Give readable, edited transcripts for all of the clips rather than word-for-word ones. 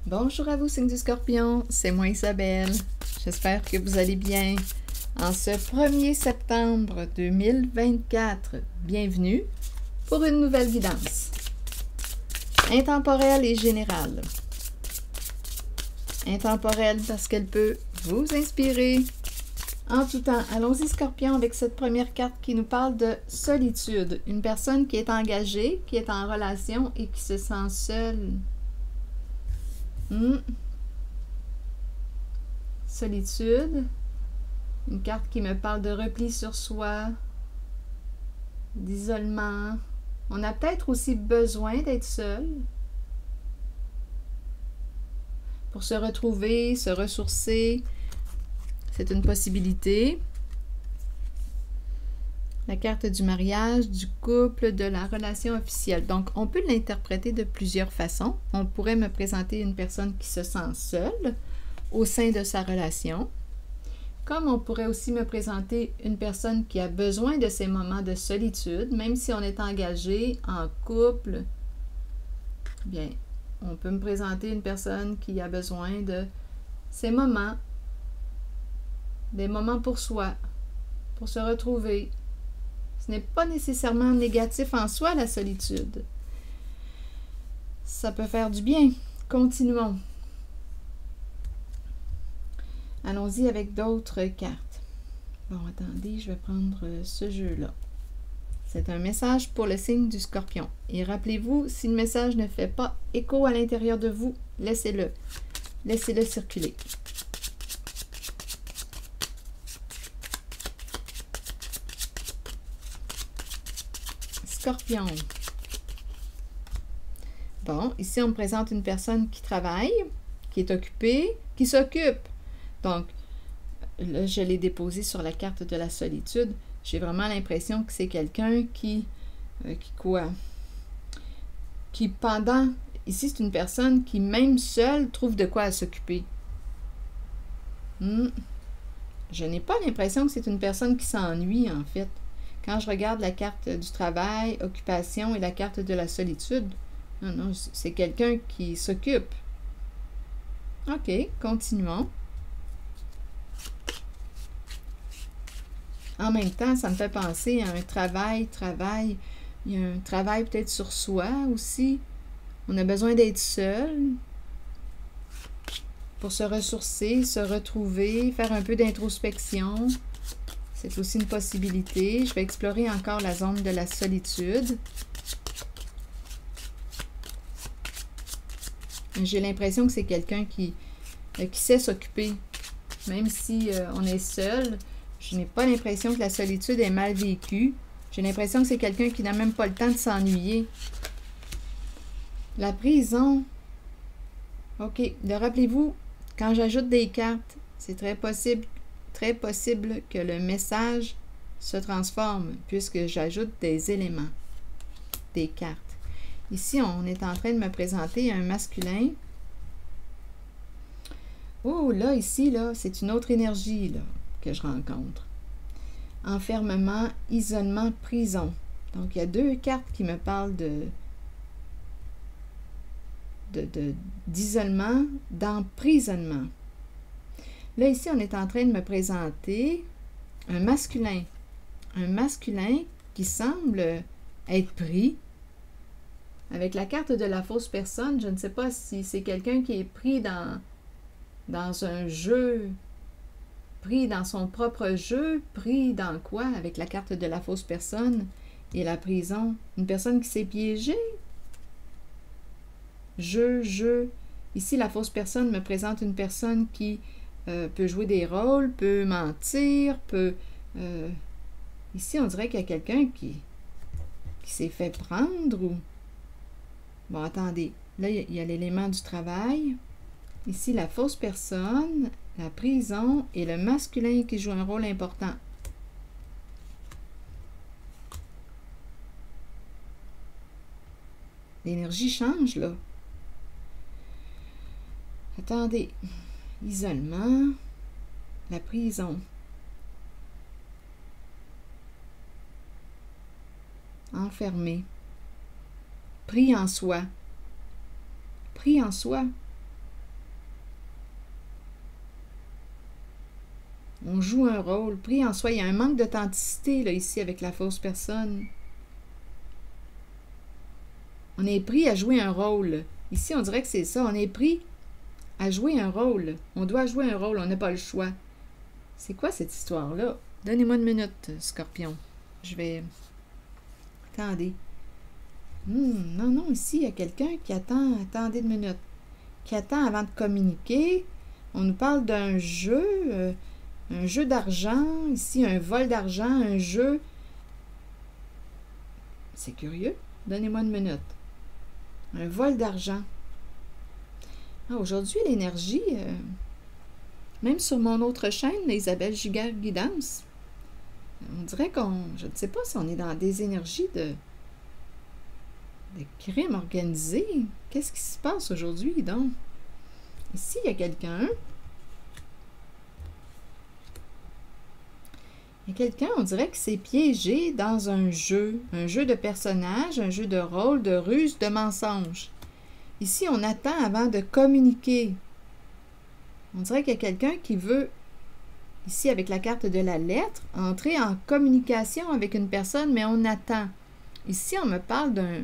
Bonjour à vous, signe du Scorpion, c'est moi Isabelle. J'espère que vous allez bien. En ce 1er septembre 2024, bienvenue pour une nouvelle guidance. Intemporelle et générale. Intemporelle parce qu'elle peut vous inspirer en tout temps. Allons-y Scorpion avec cette première carte qui nous parle de solitude. Une personne qui est engagée, qui est en relation et qui se sent seule. Solitude, une carte qui me parle de repli sur soi, d'isolement. On a peut-être aussi besoin d'être seul pour se retrouver, se ressourcer. C'est une possibilité. La carte du mariage, du couple, de la relation officielle. Donc, on peut l'interpréter de plusieurs façons. On pourrait me présenter une personne qui se sent seule au sein de sa relation. Comme on pourrait aussi me présenter une personne qui a besoin de ces moments de solitude, même si on est engagé en couple. Bien, on peut me présenter une personne qui a besoin de ces moments, des moments pour soi, pour se retrouver. Ce n'est pas nécessairement négatif en soi, la solitude. Ça peut faire du bien. Continuons. Allons-y avec d'autres cartes. Bon, attendez, je vais prendre ce jeu-là. C'est un message pour le signe du Scorpion. Et rappelez-vous, si le message ne fait pas écho à l'intérieur de vous, laissez-le. Laissez-le circuler. Scorpion. Bon, ici, on me présente une personne qui travaille, qui est occupée, qui s'occupe. Donc, là, je l'ai déposé sur la carte de la solitude. J'ai vraiment l'impression que c'est quelqu'un qui pendant... Ici, c'est une personne qui, même seule, trouve de quoi à s'occuper. Je n'ai pas l'impression que c'est une personne qui s'ennuie, en fait. Quand je regarde la carte du travail, occupation et la carte de la solitude, non, c'est quelqu'un qui s'occupe. OK, continuons. En même temps, ça me fait penser à un travail. Il y a un travail peut-être sur soi aussi. On a besoin d'être seul pour se ressourcer, se retrouver, faire un peu d'introspection. C'est aussi une possibilité. Je vais explorer encore la zone de la solitude. J'ai l'impression que c'est quelqu'un qui sait s'occuper. Même si on est seul, je n'ai pas l'impression que la solitude est mal vécue. J'ai l'impression que c'est quelqu'un qui n'a même pas le temps de s'ennuyer. La prison. OK. Rappelez-vous, quand j'ajoute des cartes, c'est très possible que le message se transforme puisque j'ajoute des éléments, des cartes. Ici, on est en train de me présenter un masculin. Oh, là, ici, là, c'est une autre énergie là, que je rencontre. Enfermement, isolement, prison. Donc, il y a deux cartes qui me parlent d'isolement, d'emprisonnement. Là, ici, on est en train de me présenter un masculin. Un masculin qui semble être pris. Avec la carte de la fausse personne, je ne sais pas si c'est quelqu'un qui est pris dans un jeu, pris dans son propre jeu, pris dans quoi avec la carte de la fausse personne et la prison. Une personne qui s'est piégée. Jeu. Ici, la fausse personne me présente une personne qui peut jouer des rôles, peut mentir, ici, on dirait qu'il y a quelqu'un qui s'est fait prendre ou... Bon, attendez. Là, il y a l'élément du travail. Ici, la fausse personne, la prison et le masculin qui joue un rôle important. L'énergie change, là. Attendez. Isolement. La prison. Enfermé. Pris en soi. Pris en soi. On joue un rôle. Pris en soi, il y a un manque d'authenticité là, ici avec la fausse personne. On est pris à jouer un rôle. Ici, on dirait que c'est ça. On est pris à jouer un rôle. On doit jouer un rôle. On n'a pas le choix. C'est quoi cette histoire-là? Donnez-moi une minute, Scorpion. Je vais... Attendez. Non, non, ici, il y a quelqu'un qui attend... Attendez une minute. Qui attend avant de communiquer. On nous parle d'un jeu d'argent. Ici, un vol d'argent, un jeu. C'est curieux. Donnez-moi une minute. Un vol d'argent. Ah, aujourd'hui, l'énergie... même sur mon autre chaîne, Isabelle Giguère Guidance, on dirait je ne sais pas si on est dans des énergies de crime organisé. Qu'est-ce qui se passe aujourd'hui, donc? Ici, il y a quelqu'un. Il y a quelqu'un, on dirait que c'est piégé dans un jeu de personnage, un jeu de rôle, de ruse, de mensonge. Ici, on attend avant de communiquer. On dirait qu'il y a quelqu'un qui veut, ici avec la carte de la lettre, entrer en communication avec une personne, mais on attend. Ici, on me parle d'un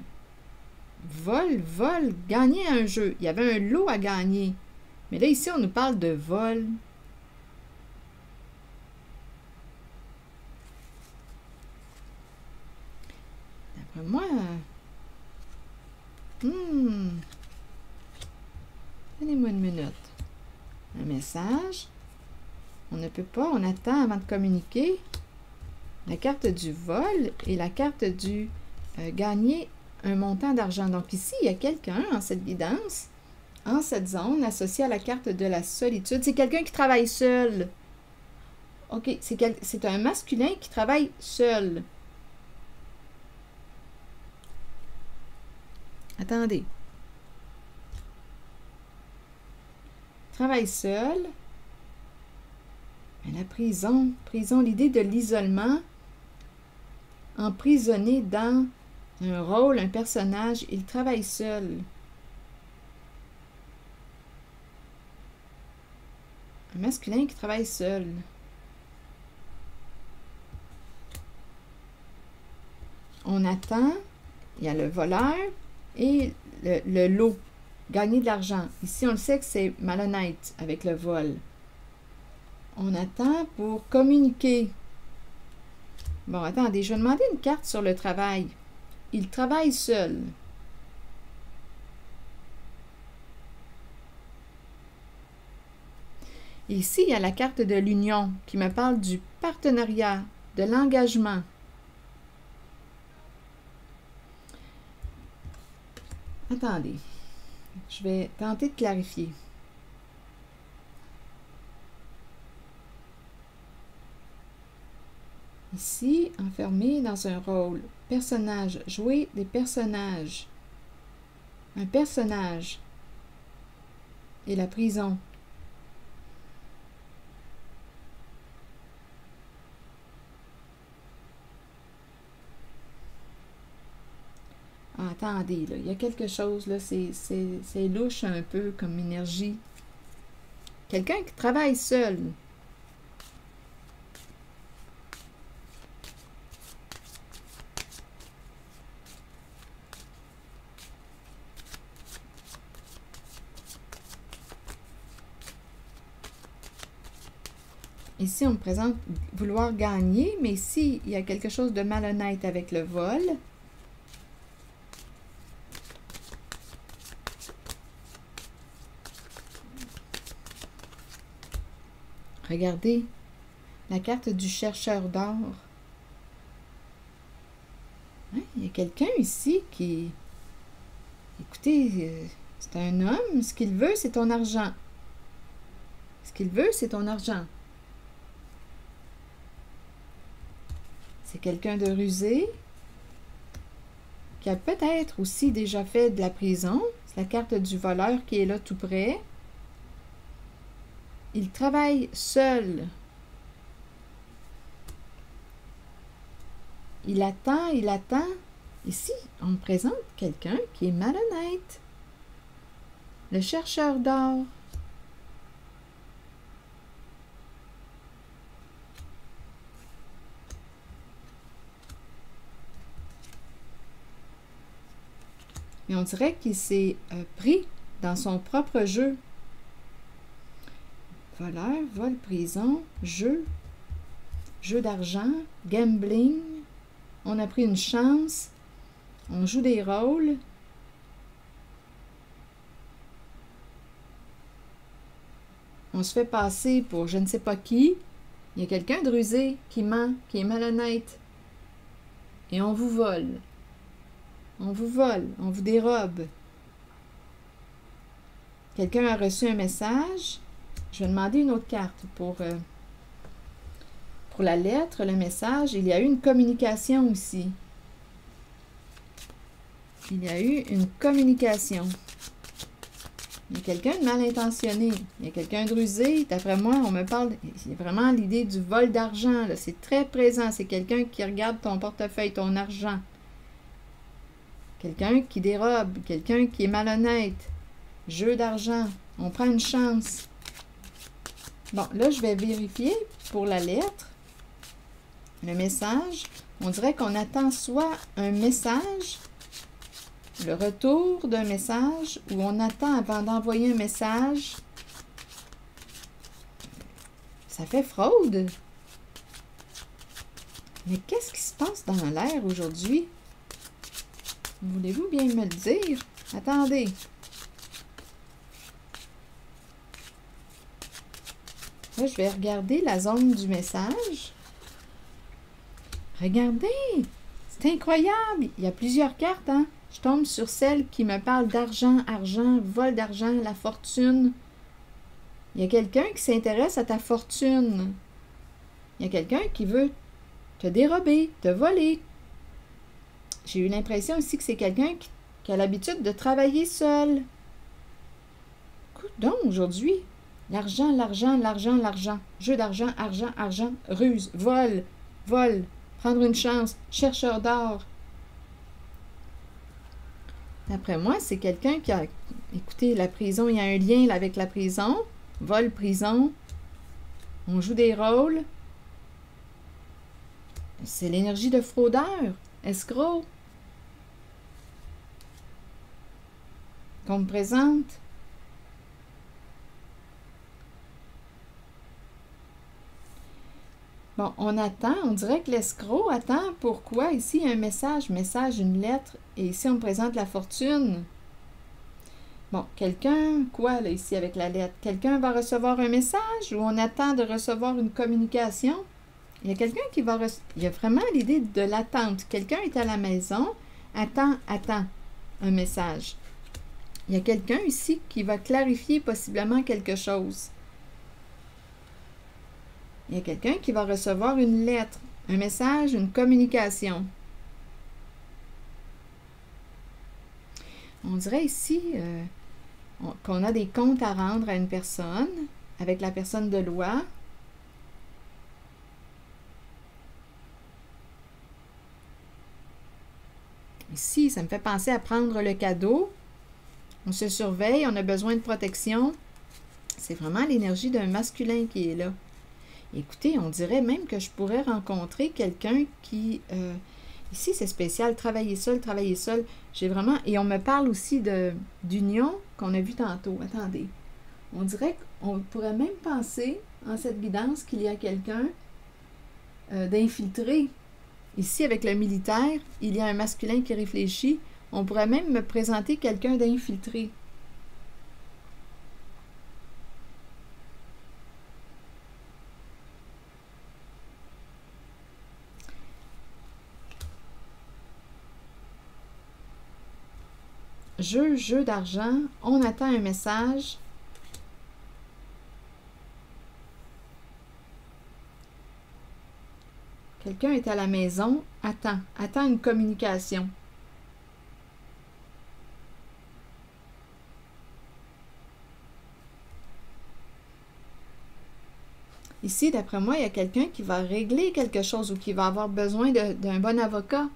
vol, gagner un jeu. Il y avait un lot à gagner. Mais là, ici, on nous parle de vol. D'après moi... Donnez-moi une minute. Un message. On ne peut pas, on attend avant de communiquer. La carte du vol et la carte du gagner un montant d'argent. Donc ici, il y a quelqu'un en cette guidance, en cette zone, associée à la carte de la solitude. C'est quelqu'un qui travaille seul. OK, c'est un masculin qui travaille seul. Attendez. Travaille seul. Mais la prison, l'idée de l'isolement, emprisonné dans un rôle, un personnage, il travaille seul. Un masculin qui travaille seul. On attend, il y a le voleur et le lot, gagner de l'argent. Ici, on le sait que c'est malhonnête avec le vol. On attend pour communiquer. Bon, attendez, je vais demander une carte sur le travail. Il travaille seul. Ici, il y a la carte de l'union qui me parle du partenariat, de l'engagement. Attendez, je vais tenter de clarifier. Ici, enfermé dans un rôle. Personnage. Jouer des personnages. Un personnage. Et la prison. Ah, attendez, là, il y a quelque chose, là, c'est louche un peu comme énergie. Quelqu'un qui travaille seul. Ici, on me présente vouloir gagner, mais ici, il y a quelque chose de malhonnête avec le vol. Regardez, la carte du chercheur d'or. Hein, il y a quelqu'un ici qui... Écoutez, c'est un homme, ce qu'il veut, c'est ton argent. Ce qu'il veut, c'est ton argent. C'est quelqu'un de rusé, qui a peut-être aussi déjà fait de la prison. C'est la carte du voleur qui est là tout près. Il travaille seul. Il attend, il attend. Ici, on me présente quelqu'un qui est malhonnête. Le chercheur d'or. Mais on dirait qu'il s'est pris dans son propre jeu. Voleur, vol, prison, jeu, jeu d'argent, gambling. On a pris une chance. On joue des rôles. On se fait passer pour je ne sais pas qui. Il y a quelqu'un de rusé qui ment, qui est malhonnête. Et on vous vole. On vous vole, on vous dérobe. Quelqu'un a reçu un message. Je vais demander une autre carte pour la lettre, le message. Il y a eu une communication aussi. Il y a eu une communication. Il y a quelqu'un de mal intentionné. Il y a quelqu'un de rusé. D'après moi, on me parle... C'est vraiment l'idée du vol d'argent. C'est très présent. C'est quelqu'un qui regarde ton portefeuille, ton argent. Quelqu'un qui dérobe. Quelqu'un qui est malhonnête. Jeu d'argent. On prend une chance. Bon, là, je vais vérifier pour la lettre. Le message. On dirait qu'on attend soit un message... Le retour d'un message où on attend avant d'envoyer un message. Ça fait fraude. Mais qu'est-ce qui se passe dans l'air aujourd'hui? Voulez-vous bien me le dire? Attendez. Là, je vais regarder la zone du message. Regardez! C'est incroyable! Il y a plusieurs cartes, hein? Je tombe sur celle qui me parle d'argent, argent, vol d'argent, la fortune. Il y a quelqu'un qui s'intéresse à ta fortune. Il y a quelqu'un qui veut te dérober, te voler. J'ai eu l'impression aussi que c'est quelqu'un qui a l'habitude de travailler seul. Écoute donc, aujourd'hui, l'argent, l'argent, l'argent, l'argent. Jeu d'argent, argent, argent, ruse, vol, vol, prendre une chance, chercheur d'or. D'après moi, c'est quelqu'un qui a... Écoutez, la prison, il y a un lien là, avec la prison. Vol, prison. On joue des rôles. C'est l'énergie de fraudeur. Escroc. Qu'on me présente. Bon, on attend. On dirait que l'escroc attend. Pourquoi? Ici, il y a un message. Message, une lettre. Et ici, on me présente la fortune. Bon, quelqu'un, quoi, là, ici, avec la lettre? Quelqu'un va recevoir un message ou on attend de recevoir une communication? Il y a quelqu'un qui va recevoir... Il y a vraiment l'idée de l'attente. Quelqu'un est à la maison, attend un message. Il y a quelqu'un ici qui va clarifier possiblement quelque chose. Il y a quelqu'un qui va recevoir une lettre, un message, une communication. On dirait ici qu'on a des comptes à rendre à une personne, avec la personne de loi. Ici, ça me fait penser à prendre le cadeau. On se surveille, on a besoin de protection. C'est vraiment l'énergie d'un masculin qui est là. Écoutez, on dirait même que je pourrais rencontrer quelqu'un qui... ici, c'est spécial, travailler seul. J'ai vraiment... Et on me parle aussi d'union qu'on a vu tantôt. Attendez. On dirait qu'on pourrait même penser, en cette guidance, qu'il y a quelqu'un d'infiltré. Ici, avec le militaire, il y a un masculin qui réfléchit. On pourrait même me présenter quelqu'un d'infiltré. Jeu d'argent, on attend un message. Quelqu'un est à la maison, attend une communication. Ici, d'après moi, il y a quelqu'un qui va régler quelque chose ou qui va avoir besoin d'un bon avocat.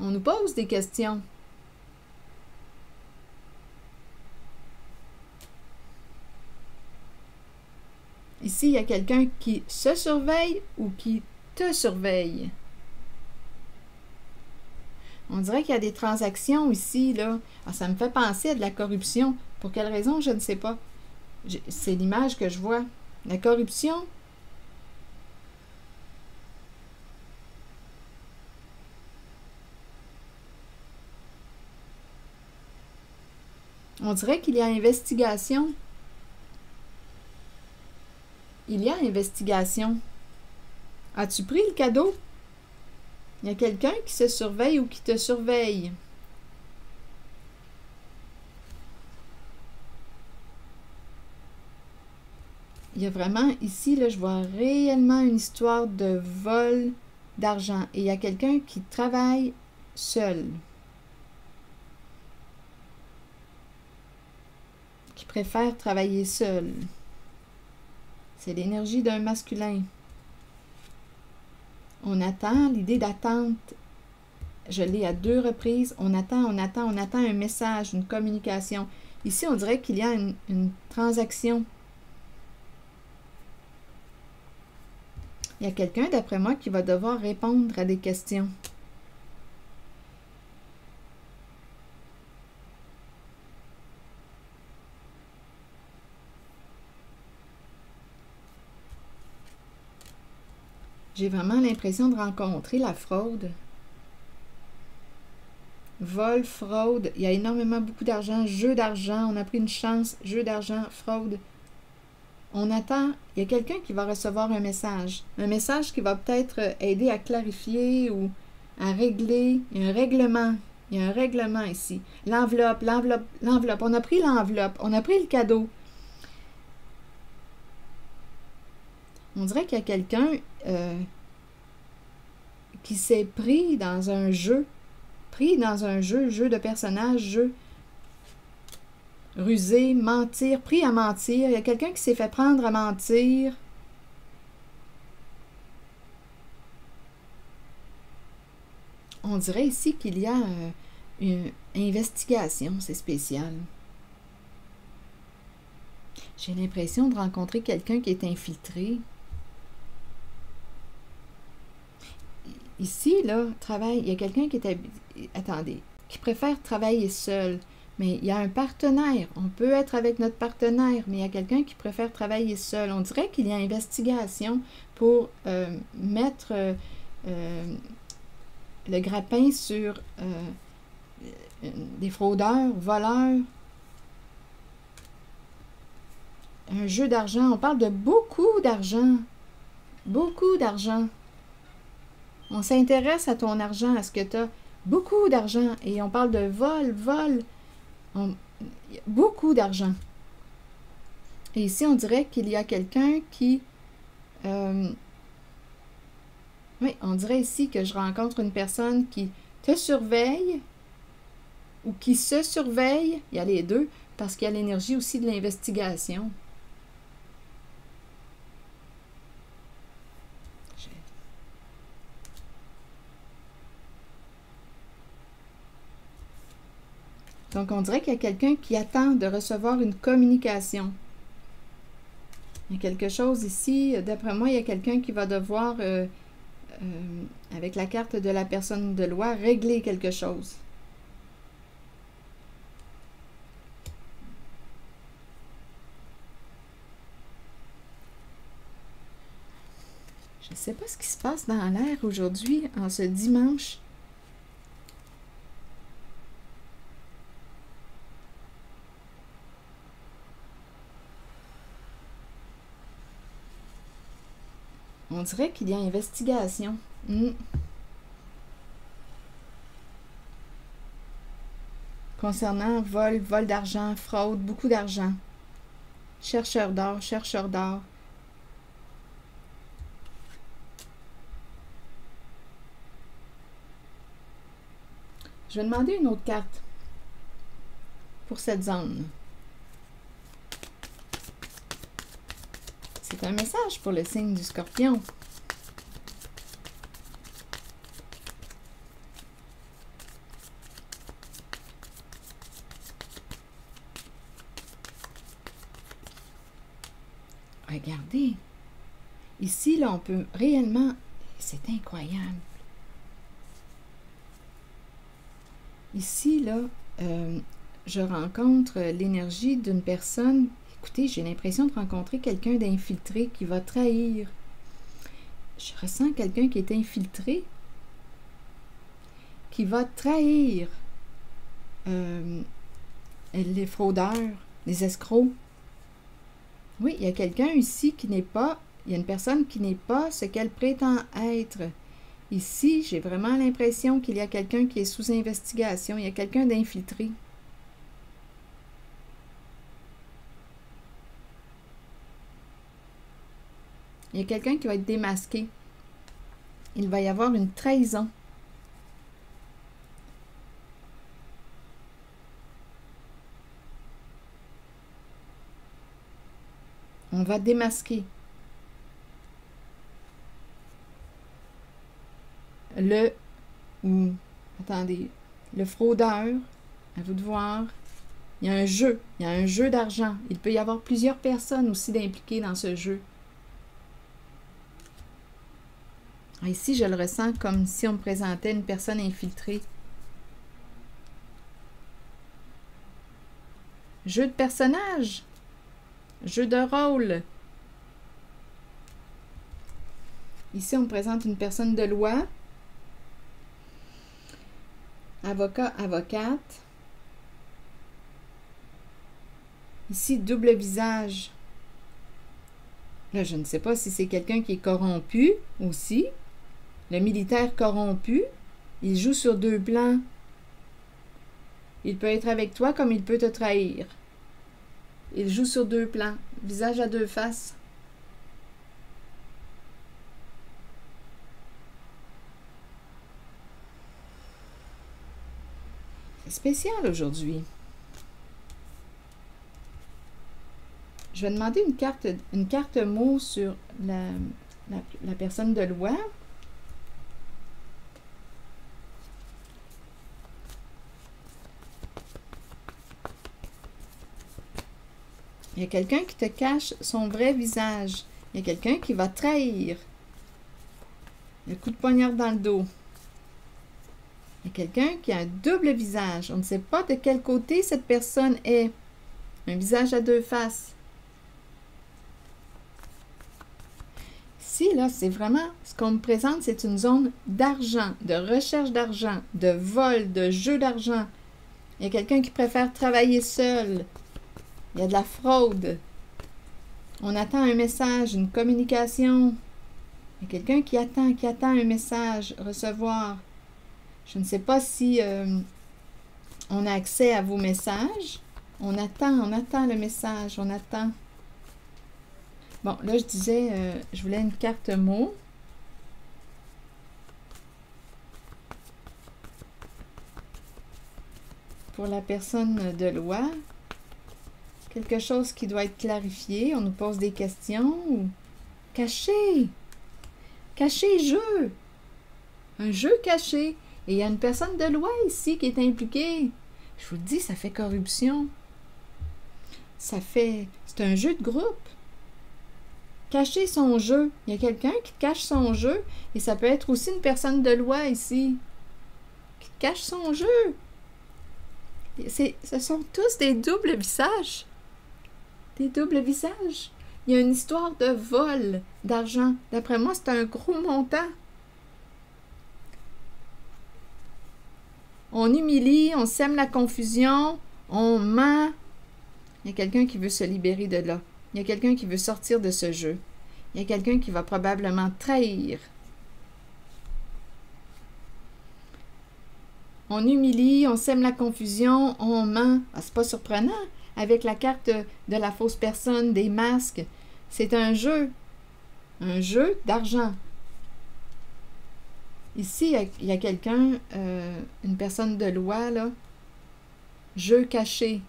On nous pose des questions. Ici, il y a quelqu'un qui se surveille ou qui te surveille. On dirait qu'il y a des transactions ici, là. Ah, ça me fait penser à de la corruption. Pour quelle raison, je ne sais pas. C'est l'image que je vois. La corruption. On dirait qu'il y a investigation. Il y a investigation. As-tu pris le cadeau? Il y a quelqu'un qui se surveille ou qui te surveille. Il y a vraiment, ici, là, je vois réellement une histoire de vol d'argent. Et il y a quelqu'un qui travaille seul. Qui préfère travailler seul. C'est l'énergie d'un masculin. On attend, l'idée d'attente, je l'ai à 2 reprises. On attend un message, une communication. Ici, on dirait qu'il y a une transaction. Il y a quelqu'un, d'après moi, qui va devoir répondre à des questions. J'ai vraiment l'impression de rencontrer la fraude. Vol, fraude, il y a énormément beaucoup d'argent, jeu d'argent, on a pris une chance, jeu d'argent, fraude. On attend, il y a quelqu'un qui va recevoir un message qui va peut-être aider à clarifier ou à régler. Il y a un règlement ici. L'enveloppe, on a pris l'enveloppe, on a pris le cadeau. On dirait qu'il y a quelqu'un qui s'est pris dans un jeu, jeu de personnages, jeu rusé, mentir, pris à mentir. Il y a quelqu'un qui s'est fait prendre à mentir. On dirait ici qu'il y a une investigation, c'est spécial. J'ai l'impression de rencontrer quelqu'un qui est infiltré. Ici, là, il y a quelqu'un qui est... Attendez, qui préfère travailler seul. Mais il y a un partenaire. On peut être avec notre partenaire, mais il y a quelqu'un qui préfère travailler seul. On dirait qu'il y a investigation pour mettre le grappin sur des fraudeurs, voleurs. Un jeu d'argent. On parle de beaucoup d'argent. Beaucoup d'argent. On s'intéresse à ton argent, à ce que tu as. Beaucoup d'argent. Et on parle de vol. Beaucoup d'argent. Et ici, on dirait qu'il y a quelqu'un qui... oui, on dirait ici que je rencontre une personne qui te surveille ou qui se surveille. Il y a les deux, parce qu'il y a l'énergie aussi de l'investigation. Donc, on dirait qu'il y a quelqu'un qui attend de recevoir une communication. Il y a quelque chose ici, d'après moi, il y a quelqu'un qui va devoir, avec la carte de la personne de loi, régler quelque chose. Je ne sais pas ce qui se passe dans l'air aujourd'hui, en ce dimanche. On dirait qu'il y a investigation. Concernant vol d'argent, fraude, beaucoup d'argent. Chercheur d'or. Je vais demander une autre carte pour cette zone. C'est un message pour le signe du Scorpion. Regardez. Ici, là, on peut réellement... C'est incroyable. Ici, là, je rencontre l'énergie d'une personne. Écoutez, j'ai l'impression de rencontrer quelqu'un d'infiltré qui va trahir. Je ressens quelqu'un qui est infiltré, qui va trahir les fraudeurs, les escrocs. Oui, il y a quelqu'un ici qui n'est pas, il y a une personne qui n'est pas ce qu'elle prétend être. Ici, j'ai vraiment l'impression qu'il y a quelqu'un qui est sous investigation, il y a quelqu'un d'infiltré. Il y a quelqu'un qui va être démasqué. Il va y avoir une trahison. On va démasquer. Attendez, le fraudeur, à vous de voir, il y a un jeu d'argent. Il peut y avoir plusieurs personnes aussi d'impliquées dans ce jeu. Ici, je le ressens comme si on me présentait une personne infiltrée. Jeu de personnage. Jeu de rôle. Ici, on me présente une personne de loi. Avocat, avocate. Ici, double visage. Là, je ne sais pas si c'est quelqu'un qui est corrompu aussi. Le militaire corrompu, il joue sur deux plans. Il peut être avec toi comme il peut te trahir. Il joue sur deux plans, visage à deux faces. C'est spécial aujourd'hui. Je vais demander une carte mot sur la personne de loi. Il y a quelqu'un qui te cache son vrai visage. Il y a quelqu'un qui va trahir. Le coup de poignard dans le dos. Il y a quelqu'un qui a un double visage. On ne sait pas de quel côté cette personne est. Un visage à deux faces. Ici, là, c'est vraiment, ce qu'on me présente, c'est une zone d'argent, de recherche d'argent, de vol, de jeu d'argent. Il y a quelqu'un qui préfère travailler seul. Il y a de la fraude. On attend un message, une communication. Il y a quelqu'un qui attend un message, recevoir. Je ne sais pas si on a accès à vos messages. On attend le message, on attend. Bon, là, je disais, je voulais une carte mot. Pour la personne de loi. Quelque chose qui doit être clarifié. On nous pose des questions. Caché. Caché, jeu. Un jeu caché. Et il y a une personne de loi ici qui est impliquée. Je vous le dis, ça fait corruption. C'est un jeu de groupe. Cacher son jeu. Il y a quelqu'un qui cache son jeu. Et ça peut être aussi une personne de loi ici. Qui cache son jeu. Ce sont tous des doubles visages. Des doubles visages. Il y a une histoire de vol d'argent. D'après moi, c'est un gros montant. On humilie, on sème la confusion, on ment. Il y a quelqu'un qui veut se libérer de là. Il y a quelqu'un qui veut sortir de ce jeu. Il y a quelqu'un qui va probablement trahir. On humilie, on sème la confusion, on ment. Ah, c'est pas surprenant. Avec la carte de la fausse personne, des masques, c'est un jeu d'argent. Ici, il y a quelqu'un, une personne de loi, là, jeu caché.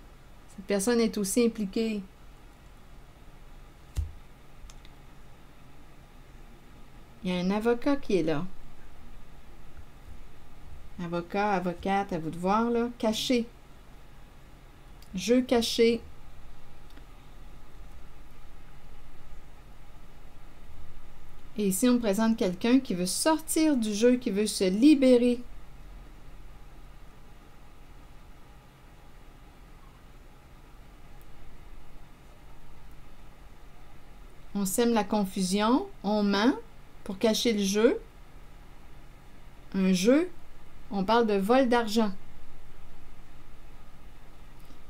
Cette personne est aussi impliquée. Il y a un avocat qui est là. Avocat, avocate, à vous de voir, là, caché. Jeu caché. Et ici, on me présente quelqu'un qui veut sortir du jeu, qui veut se libérer. On sème la confusion, on ment pour cacher le jeu. Un jeu, on parle de vol d'argent.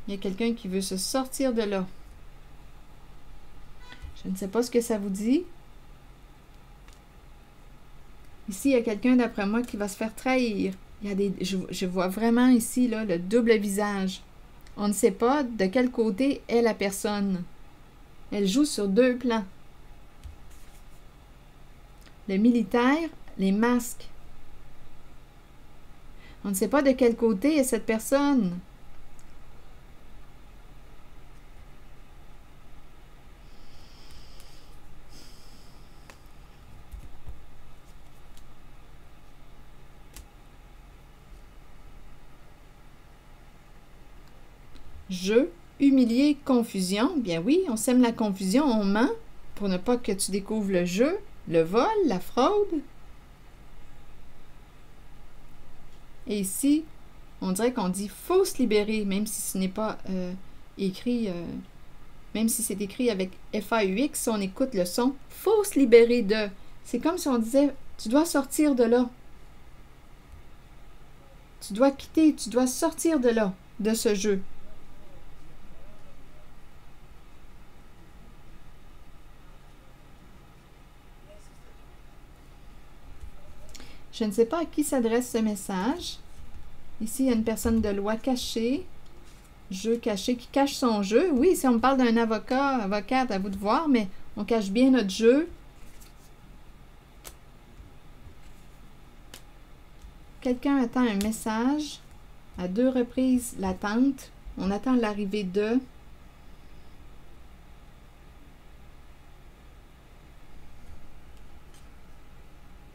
Il y a quelqu'un qui veut se sortir de là. Je ne sais pas ce que ça vous dit. Ici, il y a quelqu'un, d'après moi, qui va se faire trahir. Il y a je vois vraiment ici là, le double visage. On ne sait pas de quel côté est la personne. Elle joue sur deux plans. Le militaire, les masques. On ne sait pas de quel côté est cette personne. Jeu, humilier, confusion. Bien oui, on sème la confusion, on ment pour ne pas que tu découvres le jeu, le vol, la fraude. Et ici, on dirait qu'on dit « faut se libérer », même si ce n'est pas écrit, même si c'est écrit avec F-A-U-X, on écoute le son « faut se libérer de ». C'est comme si on disait « tu dois sortir de là ». Tu dois quitter, tu dois sortir de là, de ce jeu. Je ne sais pas à qui s'adresse ce message. Ici, il y a une personne de loi cachée, jeu caché, qui cache son jeu. Oui, si on me parle d'un avocat, avocate, à vous de voir, mais on cache bien notre jeu. Quelqu'un attend un message. À 2 reprises, l'attente. On attend l'arrivée de...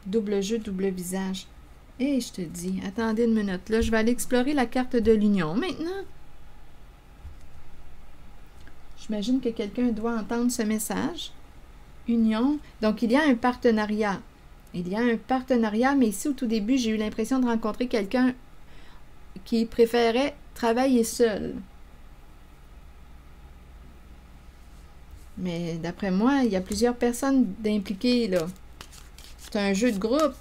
Double jeu, double visage. Et je te dis, attendez une minute. Là, je vais aller explorer la carte de l'union. Maintenant, j'imagine que quelqu'un doit entendre ce message. Union. Donc, il y a un partenariat. Il y a un partenariat, mais ici, au tout début, j'ai eu l'impression de rencontrer quelqu'un qui préférait travailler seul. Mais d'après moi, il y a plusieurs personnes impliquées, là. C'est un jeu de groupe.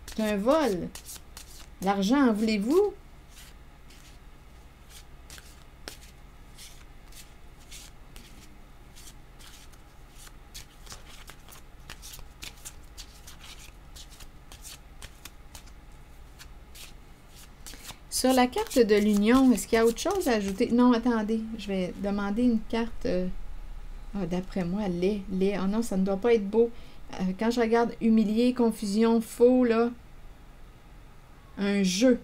C'est un vol. L'argent, en voulez-vous? Sur la carte de l'union, est-ce qu'il y a autre chose à ajouter? Non, attendez. Je vais demander une carte. D'après moi, lait. Oh non, ça ne doit pas être beau. Quand je regarde humilier, confusion, faux, là, un jeu.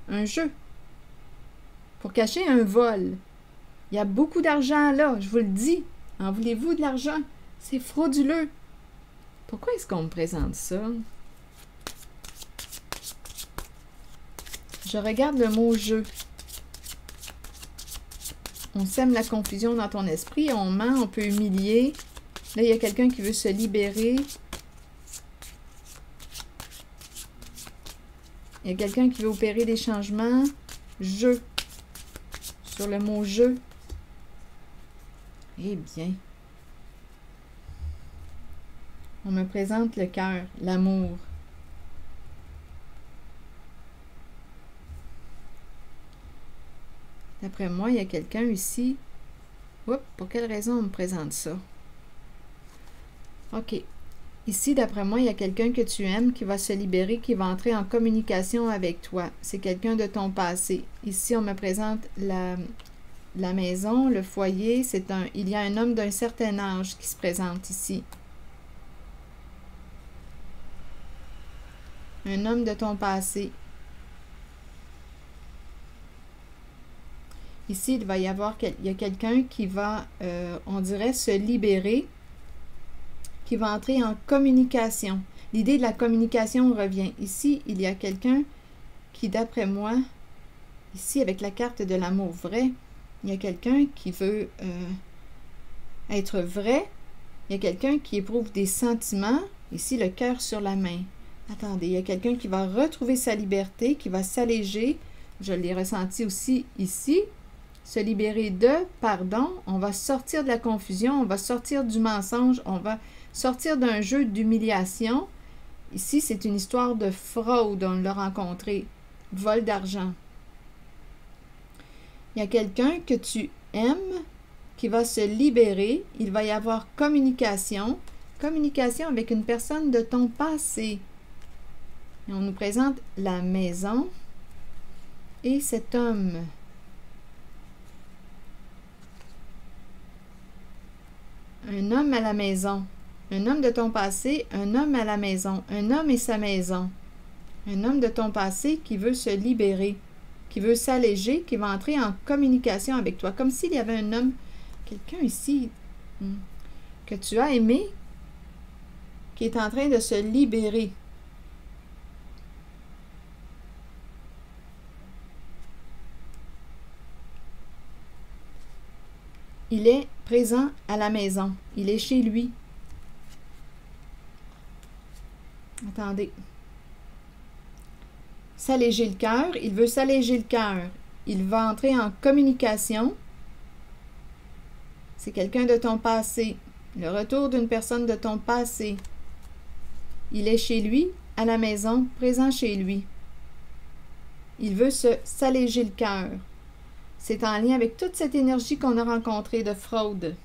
Un jeu. Pour cacher un vol. Il y a beaucoup d'argent là, je vous le dis. En voulez-vous de l'argent? C'est frauduleux. Pourquoi est-ce qu'on me présente ça? Je regarde le mot jeu. On sème la confusion dans ton esprit, on ment, on peut humilier. Là, il y a quelqu'un qui veut se libérer. Il y a quelqu'un qui veut opérer des changements. Jeu. Sur le mot jeu. Eh bien. On me présente le cœur, l'amour. D'après moi, il y a quelqu'un ici. Oups, pour quelle raison on me présente ça? OK. Ici, d'après moi, il y a quelqu'un que tu aimes qui va se libérer, qui va entrer en communication avec toi. C'est quelqu'un de ton passé. Ici, on me présente la maison, le foyer. Il y a un homme d'un certain âge qui se présente ici. Un homme de ton passé. Ici, il va y avoir il y a quelqu'un qui va, on dirait, se libérer, qui va entrer en communication. L'idée de la communication revient. Ici, il y a quelqu'un qui, d'après moi, ici, avec la carte de l'amour vrai, il y a quelqu'un qui veut être vrai. Il y a quelqu'un qui éprouve des sentiments. Ici, le cœur sur la main. Attendez, il y a quelqu'un qui va retrouver sa liberté, qui va s'alléger. Je l'ai ressenti aussi ici. se libérer de pardon, on va sortir de la confusion, on va sortir du mensonge, on va sortir d'un jeu d'humiliation. Ici, c'est une histoire de fraude, on l'a rencontré, vol d'argent. Il y a quelqu'un que tu aimes qui va se libérer, il va y avoir communication avec une personne de ton passé. Et on nous présente la maison et cet homme. Un homme à la maison. Un homme de ton passé, un homme à la maison. Un homme et sa maison. Un homme de ton passé qui veut se libérer, qui veut s'alléger, qui va entrer en communication avec toi. Comme s'il y avait un homme, quelqu'un ici que tu as aimé, qui est en train de se libérer. Il est présent à la maison. Il est chez lui. Attendez. S'alléger le cœur. Il veut s'alléger le cœur. Il va entrer en communication. C'est quelqu'un de ton passé. Le retour d'une personne de ton passé. Il est chez lui, à la maison, présent chez lui. Il veut s'alléger le cœur. C'est en lien avec toute cette énergie qu'on a rencontrée de fraude.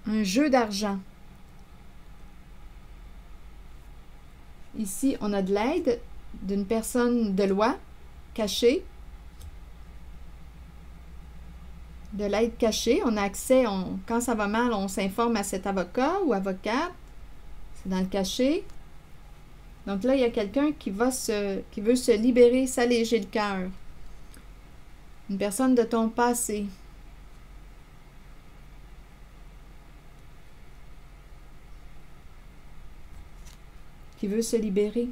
Un jeu d'argent. Ici, on a de l'aide d'une personne de loi cachée. De l'aide cachée. On a accès, quand ça va mal, on s'informe à cet avocat ou avocate. C'est dans le cachet. Donc là, il y a quelqu'un qui veut se libérer, s'alléger le cœur. Une personne de ton passé. Qui veut se libérer.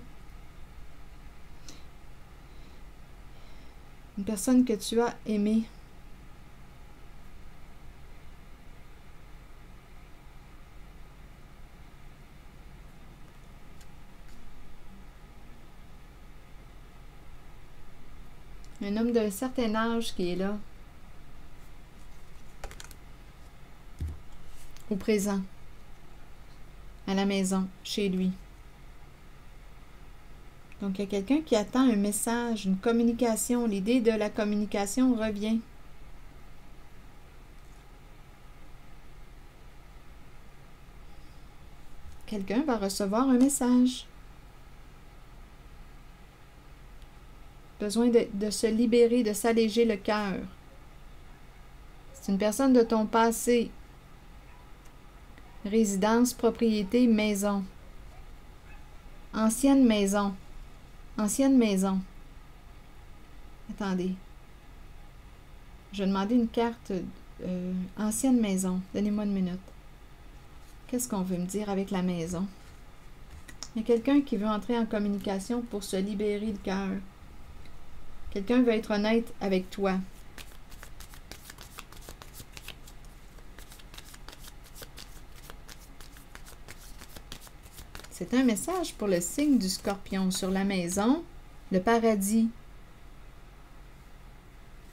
Une personne que tu as aimée. Un homme d'un certain âge qui est là. Au présent. À la maison, chez lui. Donc, il y a quelqu'un qui attend un message, une communication. L'idée de la communication revient. Quelqu'un va recevoir un message. Besoin de se libérer, de s'alléger le cœur. C'est une personne de ton passé. Résidence, propriété, maison. Ancienne maison. Ancienne maison. Attendez. Je vais demander une carte ancienne maison. Donnez-moi une minute. Qu'est-ce qu'on veut me dire avec la maison? Il y a quelqu'un qui veut entrer en communication pour se libérer le cœur. Quelqu'un veut être honnête avec toi. C'est un message pour le signe du Scorpion sur la maison, le paradis.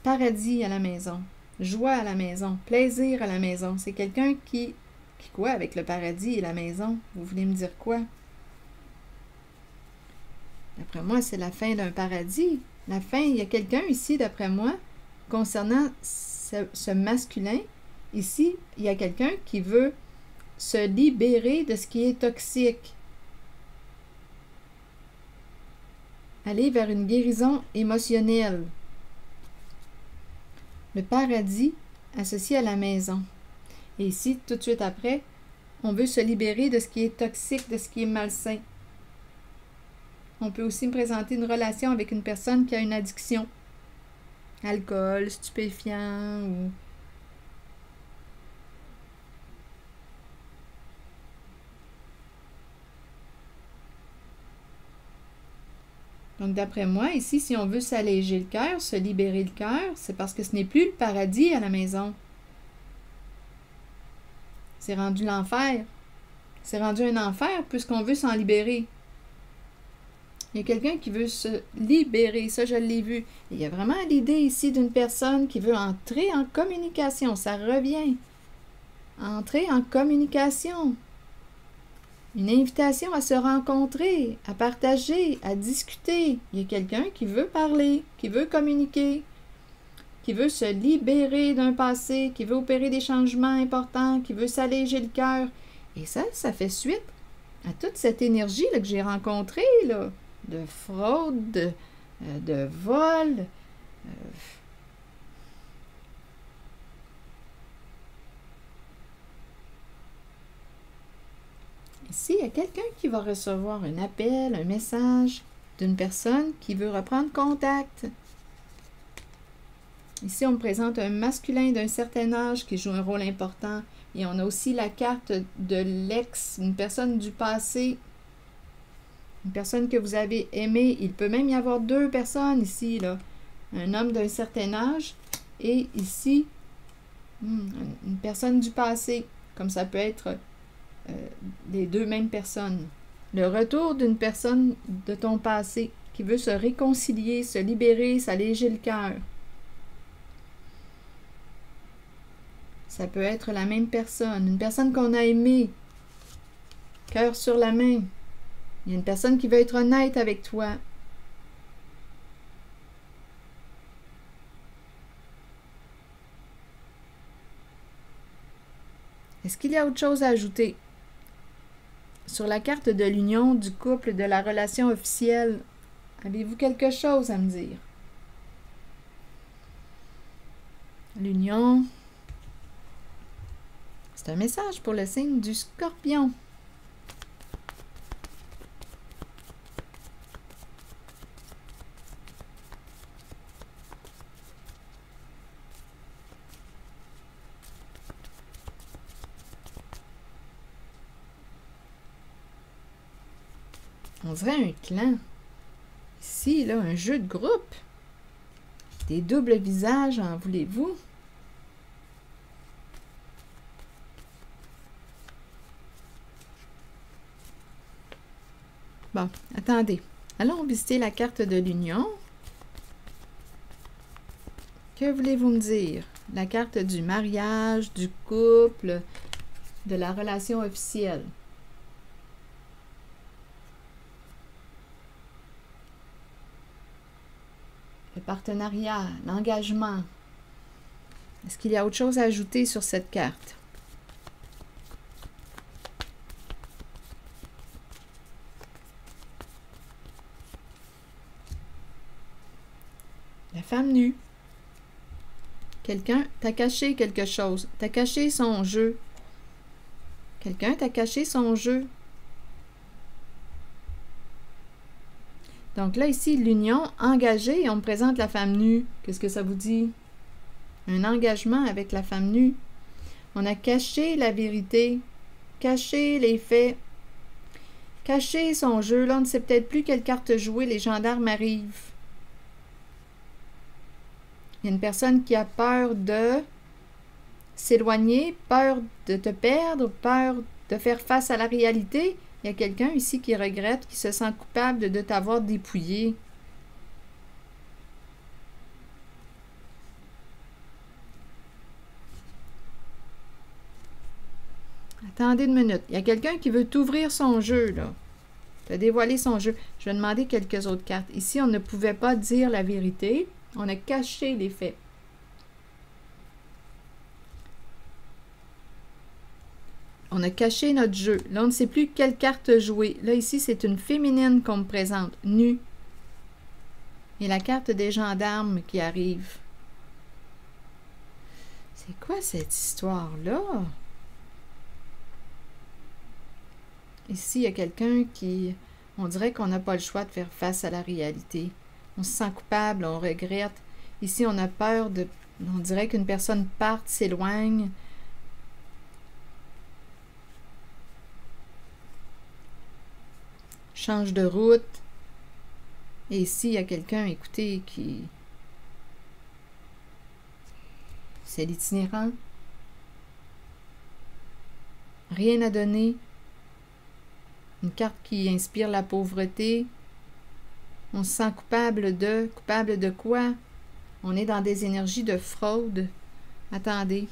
Paradis à la maison, joie à la maison, plaisir à la maison. C'est quelqu'un qui quoi avec le paradis et la maison? Vous voulez me dire quoi? D'après moi, c'est la fin d'un paradis. La fin, il y a quelqu'un ici, d'après moi, concernant ce masculin. Ici, il y a quelqu'un qui veut se libérer de ce qui est toxique. Aller vers une guérison émotionnelle. Le paradis associé à la maison. Et ici, tout de suite après, on veut se libérer de ce qui est toxique, de ce qui est malsain. On peut aussi me présenter une relation avec une personne qui a une addiction. Alcool, stupéfiant ou... Donc, d'après moi, ici, si on veut s'alléger le cœur, se libérer le cœur, c'est parce que ce n'est plus le paradis à la maison. C'est rendu l'enfer. C'est rendu un enfer puisqu'on veut s'en libérer. Il y a quelqu'un qui veut se libérer, ça je l'ai vu. Il y a vraiment l'idée ici d'une personne qui veut entrer en communication, ça revient. Entrer en communication. Une invitation à se rencontrer, à partager, à discuter. Il y a quelqu'un qui veut parler, qui veut communiquer, qui veut se libérer d'un passé, qui veut opérer des changements importants, qui veut s'alléger le cœur. Et ça fait suite à toute cette énergie là, que j'ai rencontrée, là, de fraude, de vol. Ici, il y a quelqu'un qui va recevoir un appel, un message d'une personne qui veut reprendre contact. Ici, on me présente un masculin d'un certain âge qui joue un rôle important. Et on a aussi la carte de l'ex, une personne du passé, une personne que vous avez aimée. Il peut même y avoir deux personnes ici, là. Un homme d'un certain âge et ici, une personne du passé, comme ça peut être les deux mêmes personnes. Le retour d'une personne de ton passé qui veut se réconcilier, se libérer, s'alléger le cœur. Ça peut être la même personne, une personne qu'on a aimée, cœur sur la main. Il y a une personne qui veut être honnête avec toi. Est-ce qu'il y a autre chose à ajouter? Sur la carte de l'union, du couple, de la relation officielle, avez-vous quelque chose à me dire? L'union, c'est un message pour le signe du Scorpion. On dirait un clan. Ici, là, un jeu de groupe. Des doubles visages, en voulez-vous? Bon, attendez. Allons visiter la carte de l'union. Que voulez-vous me dire? La carte du mariage, du couple, de la relation officielle. Le partenariat, l'engagement. Est-ce qu'il y a autre chose à ajouter sur cette carte? La femme nue. Quelqu'un t'a caché quelque chose. T'a caché son jeu. Quelqu'un t'a caché son jeu. Donc là, ici, l'union engagée, on me présente la femme nue. Qu'est-ce que ça vous dit? Un engagement avec la femme nue. On a caché la vérité, caché les faits, caché son jeu. Là, on ne sait peut-être plus quelle carte jouer. Les gendarmes arrivent. Il y a une personne qui a peur de s'éloigner, peur de te perdre, peur de faire face à la réalité. Il y a quelqu'un ici qui regrette, qui se sent coupable de t'avoir dépouillé. Attendez une minute. Il y a quelqu'un qui veut t'ouvrir son jeu, là. Te dévoiler son jeu. Je vais demander quelques autres cartes. Ici, on ne pouvait pas dire la vérité. On a caché les faits. On a caché notre jeu. Là, on ne sait plus quelle carte jouer. Là, ici, c'est une féminine qu'on me présente, nue. Et la carte des gendarmes qui arrive. C'est quoi cette histoire-là? Ici, il y a quelqu'un qui... On dirait qu'on n'a pas le choix de faire face à la réalité. On se sent coupable, on regrette. Ici, on a peur de... On dirait qu'une personne parte, s'éloigne. Change de route. Et ici, il y a quelqu'un, écoutez, qui... C'est l'itinérant. Rien à donner. Une carte qui inspire la pauvreté. On se sent coupable de... Coupable de quoi? On est dans des énergies de fraude. Attendez.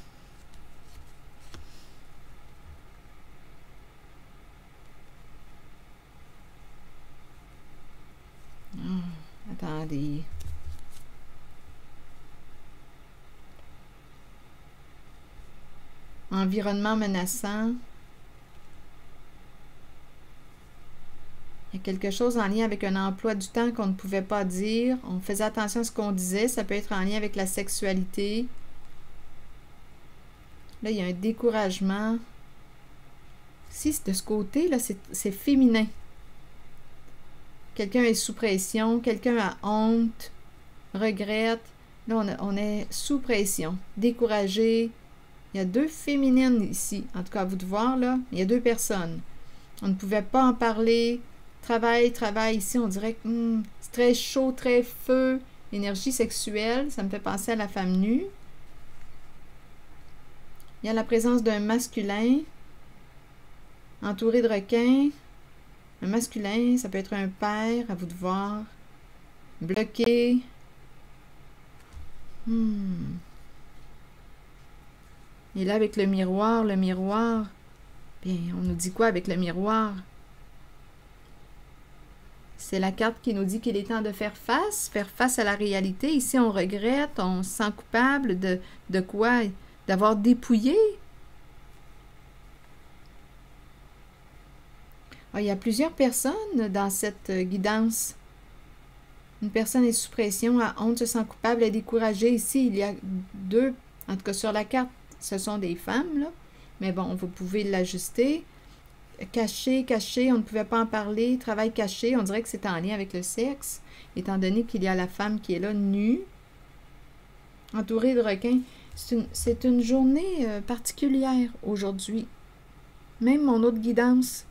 Attendez. Environnement menaçant. Il y a quelque chose en lien avec un emploi du temps qu'on ne pouvait pas dire. On faisait attention à ce qu'on disait. Ça peut être en lien avec la sexualité. Là, il y a un découragement. Si, de ce côté, là, c'est féminin. Quelqu'un est sous pression. Quelqu'un a honte, regrette. Là, on est sous pression, découragé. Il y a deux féminines ici. En tout cas, à vous de voir, là. Il y a deux personnes. On ne pouvait pas en parler. Travail. Ici, on dirait que c'est très chaud, très feu. Énergie sexuelle. Ça me fait penser à la femme nue. Il y a la présence d'un masculin. Entouré de requins. Un masculin, ça peut être un père, à vous de voir. Bloqué. Et là, avec le miroir, bien, on nous dit quoi avec le miroir? C'est la carte qui nous dit qu'il est temps de faire face à la réalité. Ici, on regrette, on se sent coupable de quoi? D'avoir dépouillé. Ah, il y a plusieurs personnes dans cette guidance. Une personne est sous pression, a honte, se sent coupable, est découragée. Ici, il y a deux, en tout cas sur la carte, ce sont des femmes, là. Mais bon, vous pouvez l'ajuster. Caché, on ne pouvait pas en parler. Travail caché, on dirait que c'est en lien avec le sexe, étant donné qu'il y a la femme qui est là, nue, entourée de requins. C'est une journée particulière aujourd'hui. Même mon autre guidance,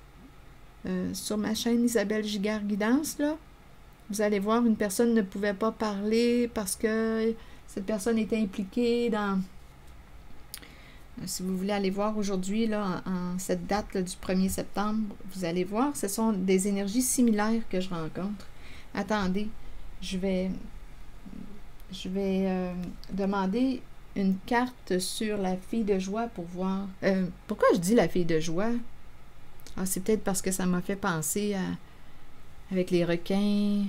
sur ma chaîne Isabelle Giguère Guidance, là, vous allez voir, une personne ne pouvait pas parler parce que cette personne était impliquée dans... Si vous voulez aller voir aujourd'hui, là, en cette date là, du 1er septembre, vous allez voir, ce sont des énergies similaires que je rencontre. Attendez, je vais demander une carte sur la fille de joie pour voir... pourquoi je dis la fille de joie? Ah, c'est peut-être parce que ça m'a fait penser avec les requins,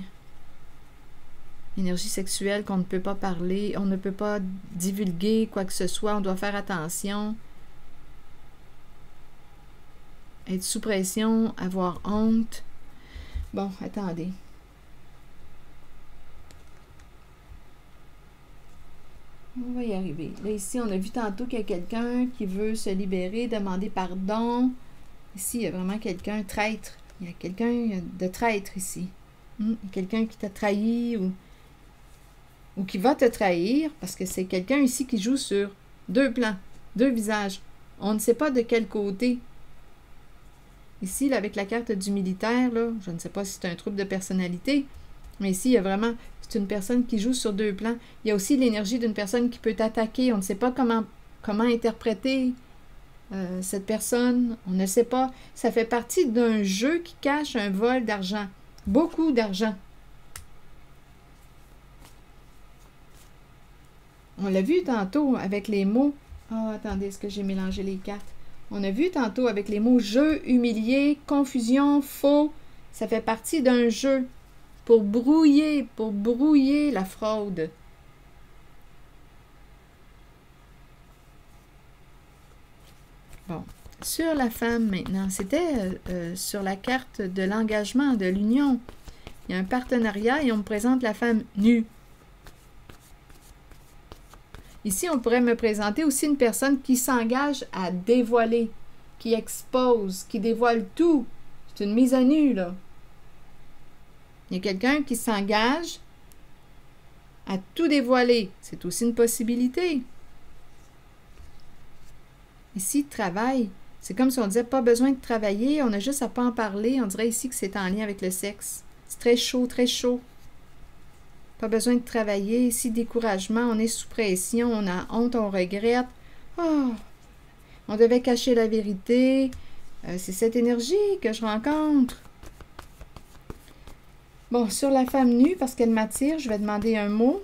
énergie sexuelle qu'on ne peut pas parler, on ne peut pas divulguer quoi que ce soit, on doit faire attention. Être sous pression, avoir honte. Bon, attendez. On va y arriver. Là, ici, on a vu tantôt qu'il y a quelqu'un qui veut se libérer, demander pardon. Ici, il y a vraiment quelqu'un, traître. Il y a quelqu'un de traître ici. Il y a quelqu'un qui t'a trahi ou qui va te trahir, parce que c'est quelqu'un ici qui joue sur deux plans, deux visages. On ne sait pas de quel côté. Ici, là, avec la carte du militaire, là, je ne sais pas si c'est un trouble de personnalité, mais ici, il y a vraiment, c'est une personne qui joue sur deux plans. Il y a aussi l'énergie d'une personne qui peut t'attaquer. On ne sait pas comment interpréter cette personne. On ne sait pas. Ça fait partie d'un jeu qui cache un vol d'argent. Beaucoup d'argent. On l'a vu tantôt avec les mots. Ah, attendez, est-ce que j'ai mélangé les cartes? On a vu tantôt avec les mots jeu, humilié, confusion, faux. Ça fait partie d'un jeu pour brouiller la fraude. Bon, sur la femme maintenant, c'était sur la carte de l'engagement, de l'union. Il y a un partenariat et on me présente la femme nue. Ici, on pourrait me présenter aussi une personne qui s'engage à dévoiler, qui expose, qui dévoile tout. C'est une mise à nu, là. Il y a quelqu'un qui s'engage à tout dévoiler. C'est aussi une possibilité. Ici, travail. C'est comme si on disait pas besoin de travailler, on a juste à pas en parler. On dirait ici que c'est en lien avec le sexe. C'est très chaud, très chaud. Pas besoin de travailler. Ici, découragement, on est sous pression, on a honte, on regrette. Oh, on devait cacher la vérité. 'C'est cette énergie que je rencontre. Bon, sur la femme nue, parce qu'elle m'attire, je vais demander un mot.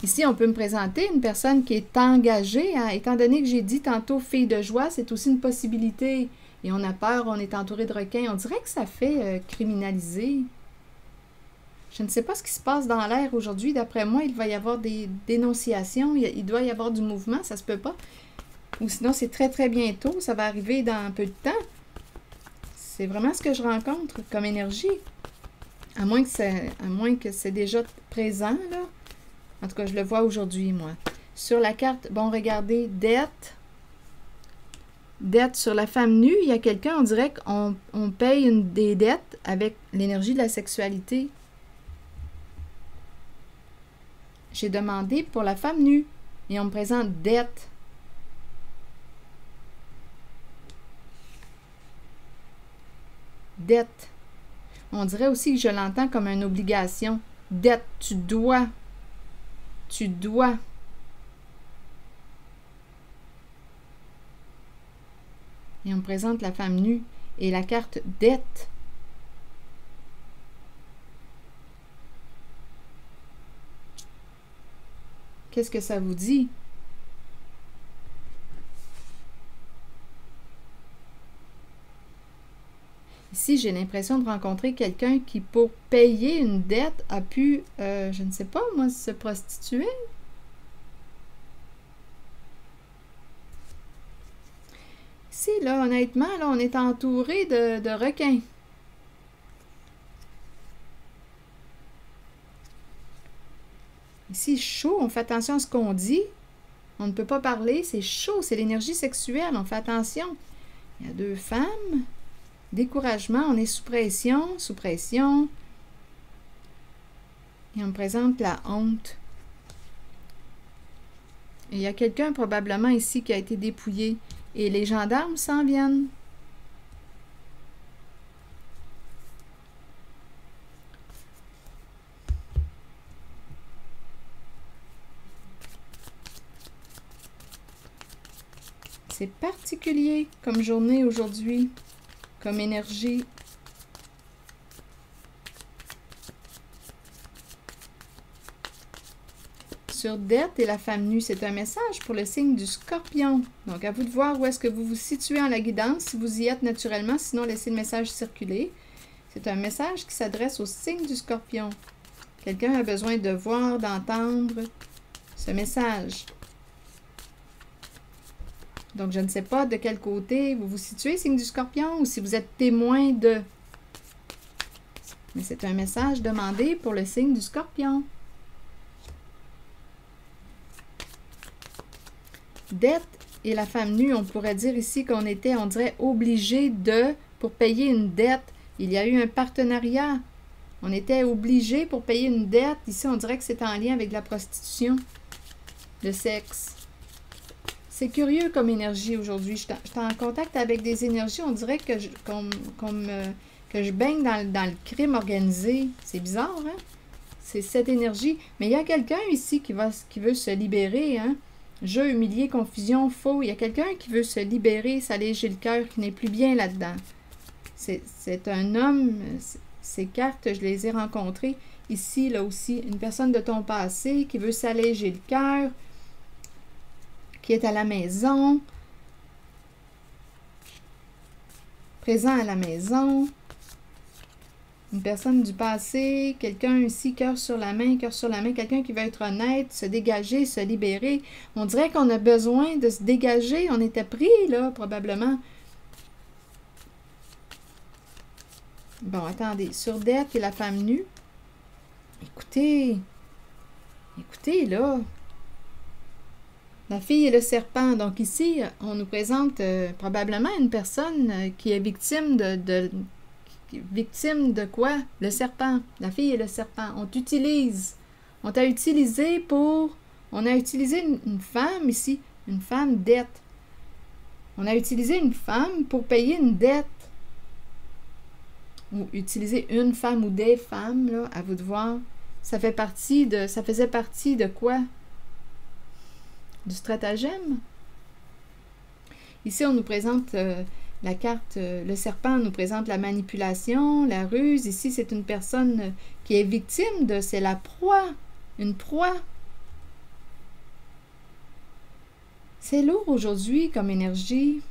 Ici, on peut me présenter une personne qui est engagée, hein, étant donné que j'ai dit tantôt fille de joie, c'est aussi une possibilité. Et on a peur, on est entouré de requins. On dirait que ça fait criminaliser. Je ne sais pas ce qui se passe dans l'air aujourd'hui. D'après moi, il va y avoir des dénonciations. Il doit y avoir du mouvement, ça se peut pas. Ou sinon, c'est très, très bientôt. Ça va arriver dans un peu de temps. C'est vraiment ce que je rencontre comme énergie. À moins que c'est déjà présent, là. En tout cas, je le vois aujourd'hui, moi. Sur la carte, bon, regardez, dette. Dette sur la femme nue, il y a quelqu'un, on dirait qu'on paye des dettes avec l'énergie de la sexualité. J'ai demandé pour la femme nue et on me présente dette. Dette. On dirait aussi que je l'entends comme une obligation. Dette, tu dois. Tu dois. Et on me présente la femme nue et la carte dette. Qu'est-ce que ça vous dit? Ici, j'ai l'impression de rencontrer quelqu'un qui, pour payer une dette, a pu, je ne sais pas, moi, se prostituer. Ici, là, honnêtement, là, on est entouré de requins. Ici, chaud, on fait attention à ce qu'on dit. On ne peut pas parler, c'est chaud, c'est l'énergie sexuelle, on fait attention. Il y a deux femmes. Découragement, on est sous pression, sous pression. Et on me présente la honte. Et il y a quelqu'un probablement ici qui a été dépouillé. Et les gendarmes s'en viennent. C'est particulier comme journée aujourd'hui, comme énergie. Sur dette et la femme nue, c'est un message pour le signe du Scorpion. Donc, à vous de voir où est-ce que vous vous situez en la guidance, si vous y êtes naturellement, sinon laissez le message circuler. C'est un message qui s'adresse au signe du Scorpion. Quelqu'un a besoin de voir, d'entendre ce message. Donc, je ne sais pas de quel côté vous vous situez, signe du Scorpion, ou si vous êtes témoin de. Mais c'est un message demandé pour le signe du Scorpion. Dette et la femme nue, on pourrait dire ici qu'on était, on dirait, obligé de, pour payer une dette. Il y a eu un partenariat. On était obligé pour payer une dette. Ici, on dirait que c'est en lien avec la prostitution, le sexe. C'est curieux comme énergie aujourd'hui. Je suis en contact avec des énergies. On dirait que je baigne dans le crime organisé. C'est bizarre, hein? C'est cette énergie. Mais il y a quelqu'un ici qui veut se libérer, hein? Jeu, humilié, confusion, faux. Il y a quelqu'un qui veut se libérer, s'alléger le cœur, qui n'est plus bien là-dedans. C'est un homme. Ces cartes, je les ai rencontrées ici, là aussi. Une personne de ton passé qui veut s'alléger le cœur, qui est à la maison, présent à la maison, une personne du passé, quelqu'un ici, cœur sur la main, quelqu'un qui veut être honnête, se dégager, se libérer. On dirait qu'on a besoin de se dégager, on était pris là, probablement. Bon, attendez, sur dette et la femme nue, écoutez, là, la fille et le serpent. Donc ici, on nous présente probablement une personne qui est victime victime de quoi? Le serpent. La fille et le serpent. On t'a utilisé pour... On a utilisé une femme ici, une femme dette. On a utilisé une femme pour payer une dette. Ou utiliser une femme ou des femmes, là, à vous de voir. Ça faisait partie de quoi? Du stratagème. Ici, on nous présente La carte, le serpent nous présente la manipulation, la ruse. Ici, c'est une personne qui est victime de, c'est la proie, une proie. C'est lourd aujourd'hui comme énergie.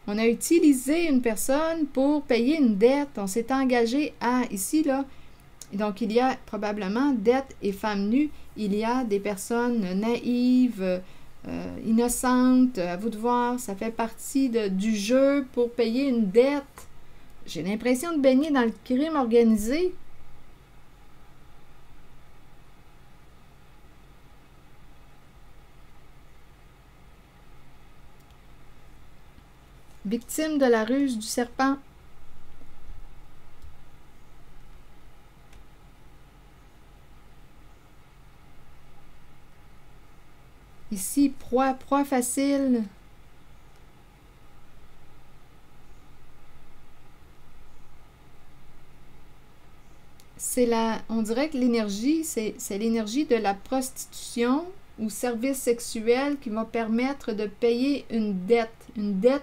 On a utilisé une personne pour payer une dette. On s'est engagé à, ici, là, donc il y a probablement dette et femme nue. Il y a des personnes naïves, innocentes, à vous de voir. Ça fait partie du jeu pour payer une dette. J'ai l'impression de baigner dans le crime organisé. Victime de la ruse du serpent. Ici, proie facile. On dirait que l'énergie, c'est l'énergie de la prostitution ou service sexuel qui va permettre de payer une dette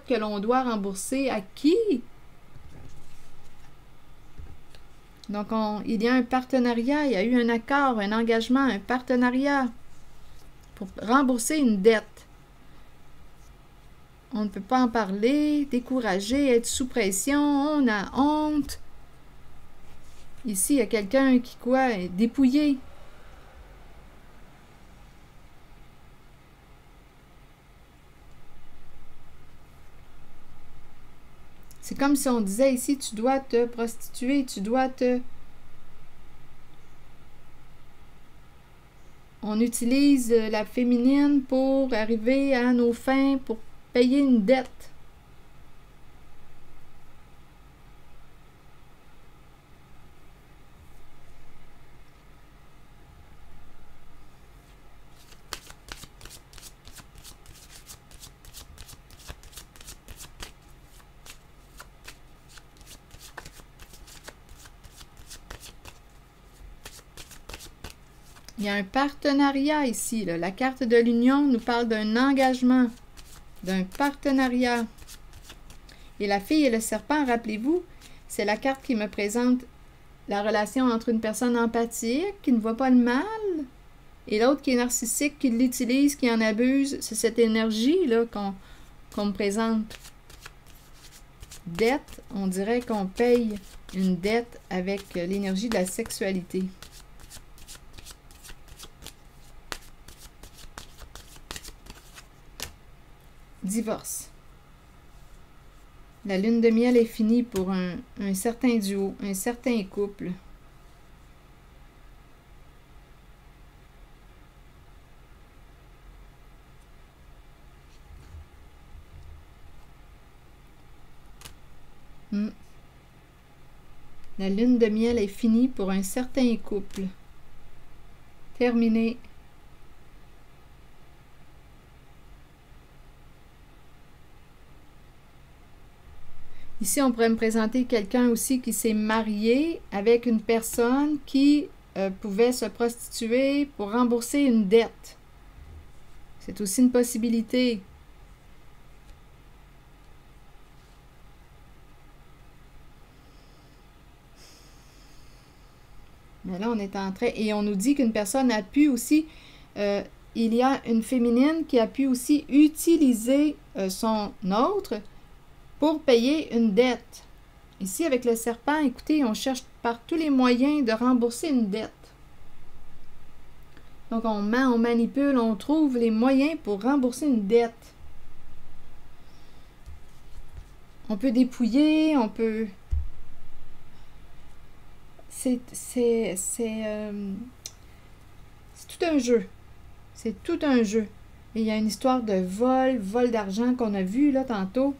que l'on doit rembourser à qui? Donc, il y a un partenariat, il y a eu un accord, un engagement, un partenariat pour rembourser une dette. On ne peut pas en parler, décourager, être sous pression, on a honte. Ici, il y a quelqu'un qui, est dépouillé. C'est comme si on disait ici, tu dois te prostituer, tu dois te... On utilise la féminine pour arriver à nos fins, pour payer une dette. Il y a un partenariat ici. Là. La carte de l'union nous parle d'un engagement, d'un partenariat. Et la fille et le serpent, rappelez-vous, c'est la carte qui me présente la relation entre une personne empathique, qui ne voit pas le mal, et l'autre qui est narcissique, qui l'utilise, qui en abuse. C'est cette énergie-là qu'on me présente. Dette, on dirait qu'on paye une dette avec l'énergie de la sexualité. Divorce. La lune de miel est finie pour un certain duo, un certain couple. La lune de miel est finie pour un certain couple. Terminé. Ici, on pourrait me présenter quelqu'un aussi qui s'est marié avec une personne qui pouvait se prostituer pour rembourser une dette. C'est aussi une possibilité. Mais là, on est en train... Et on nous dit qu'une personne a pu aussi... il y a une féminine qui a pu aussi utiliser son autre pour payer une dette. Ici, avec le serpent, écoutez, on cherche par tous les moyens de rembourser une dette. Donc, on ment, on manipule, on trouve les moyens pour rembourser une dette. On peut dépouiller, on peut... C'est tout un jeu. C'est tout un jeu. Et il y a une histoire de vol d'argent qu'on a vu là tantôt.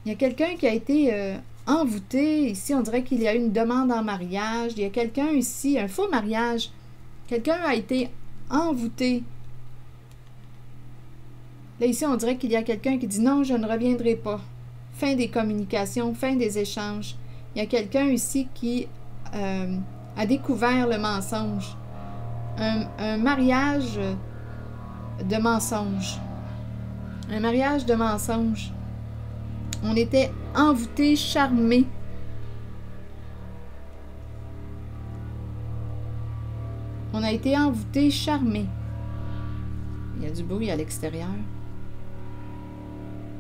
Il y a quelqu'un qui a été envoûté. Ici, on dirait qu'il y a eu une demande en mariage. Il y a quelqu'un ici, un faux mariage. Quelqu'un a été envoûté. Là, ici, on dirait qu'il y a quelqu'un qui dit non, je ne reviendrai pas. Fin des communications, fin des échanges. Il y a quelqu'un ici qui a découvert le mensonge. Un mariage de mensonge. Un mariage de mensonges. On était envoûtés, charmés. On a été envoûtés, charmés. Il y a du bruit à l'extérieur.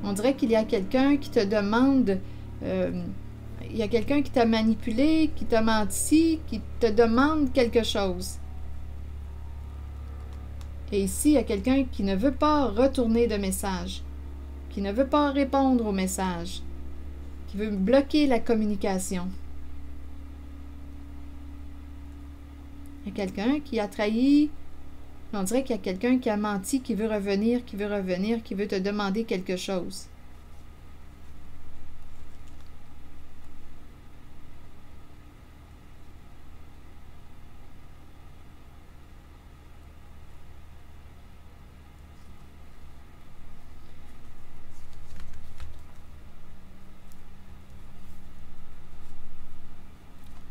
On dirait qu'il y a quelqu'un qui te demande... il y a quelqu'un qui t'a manipulé, qui t'a menti, qui te demande quelque chose. Et ici, il y a quelqu'un qui ne veut pas retourner de message, qui ne veut pas répondre au message, qui veut bloquer la communication. Il y a quelqu'un qui a trahi. On dirait qu'il y a quelqu'un qui a menti, qui veut revenir, qui veut te demander quelque chose.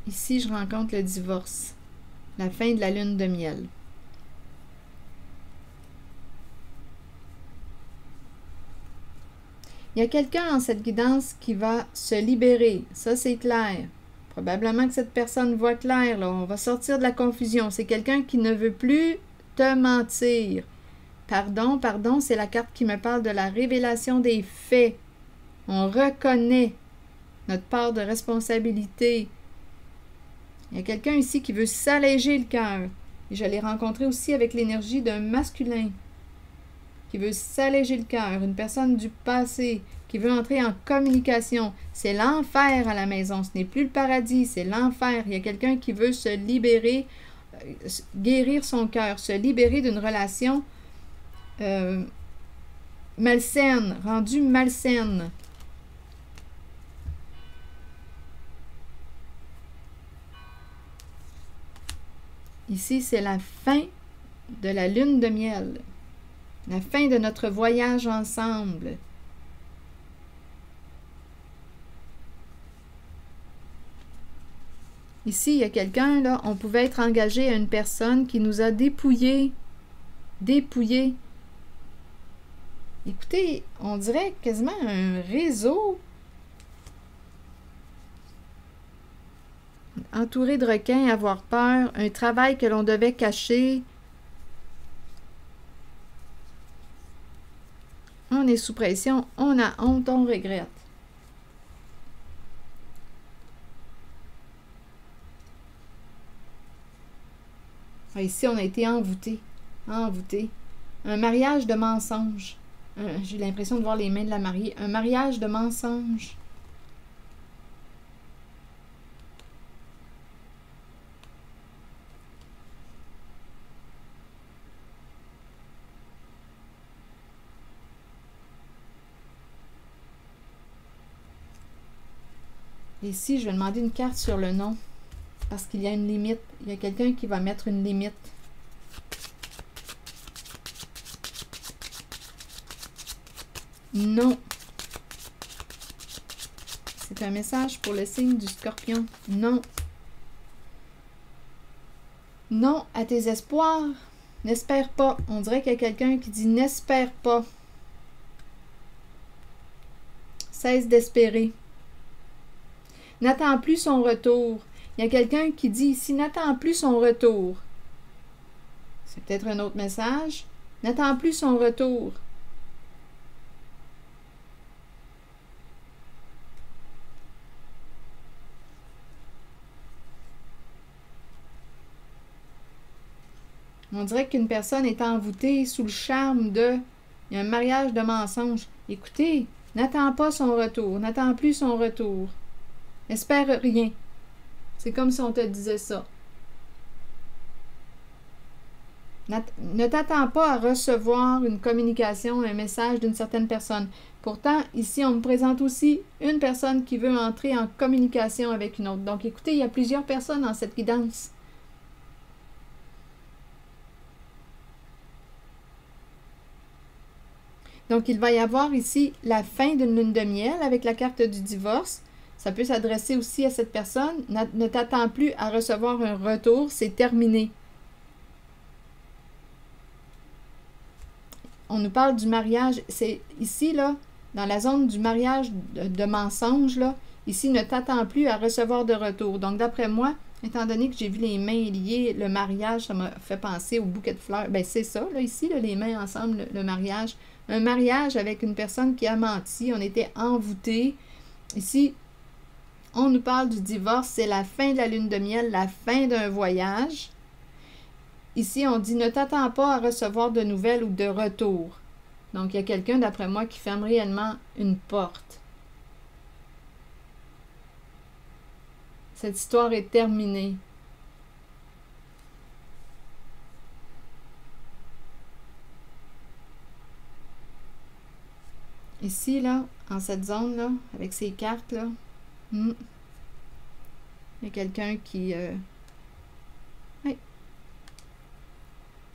Ici, je rencontre le divorce, la fin de la lune de miel. Il y a quelqu'un en cette guidance qui va se libérer, ça c'est clair. Probablement que cette personne voit clair, là. On va sortir de la confusion. C'est quelqu'un qui ne veut plus te mentir. Pardon, c'est la carte qui me parle de la révélation des faits. On reconnaît notre part de responsabilité. Il y a quelqu'un ici qui veut s'alléger le cœur. Et je l'ai rencontré aussi avec l'énergie d'un masculin qui veut s'alléger le cœur, une personne du passé qui veut entrer en communication. C'est l'enfer à la maison, ce n'est plus le paradis, c'est l'enfer. Il y a quelqu'un qui veut se libérer, guérir son cœur, se libérer d'une relation malsaine, rendue malsaine. Ici, c'est la fin de la lune de miel, la fin de notre voyage ensemble. Ici, il y a quelqu'un, là, on pouvait être engagé à une personne qui nous a dépouillés. Écoutez, on dirait quasiment un réseau entouré de requins, avoir peur, un travail que l'on devait cacher. On est sous pression, on a honte, on regrette. Ici, on a été envoûtés. Un mariage de mensonges. J'ai l'impression de voir les mains de la mariée. Un mariage de mensonges. Ici, je vais demander une carte sur le nom. Parce qu'il y a une limite. Il y a quelqu'un qui va mettre une limite. Non. C'est un message pour le signe du Scorpion. Non. Non à tes espoirs. N'espère pas. On dirait qu'il y a quelqu'un qui dit n'espère pas. Cesse d'espérer. N'attends plus son retour. Il y a quelqu'un qui dit ici, n'attends plus son retour. C'est peut-être un autre message. N'attends plus son retour. On dirait qu'une personne est envoûtée sous le charme de... Il y a un mariage de mensonges. Écoutez, n'attends pas son retour. N'attends plus son retour. N'espère rien. C'est comme si on te disait ça. Ne t'attends pas à recevoir une communication, un message d'une certaine personne. Pourtant, ici, on me présente aussi une personne qui veut entrer en communication avec une autre. Donc, écoutez, il y a plusieurs personnes dans cette guidance. Donc, il va y avoir ici la fin d'une lune de miel avec la carte du divorce. Ça peut s'adresser aussi à cette personne. Ne t'attends plus à recevoir un retour, c'est terminé. on nous parle du mariage. C'est ici, là, dans la zone du mariage de mensonge, là, ici, ne t'attends plus à recevoir de retour. Donc, d'après moi, étant donné que j'ai vu les mains liées, le mariage, ça m'a fait penser au bouquet de fleurs. Ben c'est ça, là, ici, là, les mains ensemble, le mariage. Un mariage avec une personne qui a menti, on était envoûtés. Ici, on nous parle du divorce, c'est la fin de la lune de miel, la fin d'un voyage. Ici, on dit « Ne t'attends pas à recevoir de nouvelles ou de retour ». Donc, il y a quelqu'un, d'après moi, qui ferme réellement une porte. Cette histoire est terminée. Ici, là, en cette zone-là, avec ces cartes-là, il y a quelqu'un qui... oui.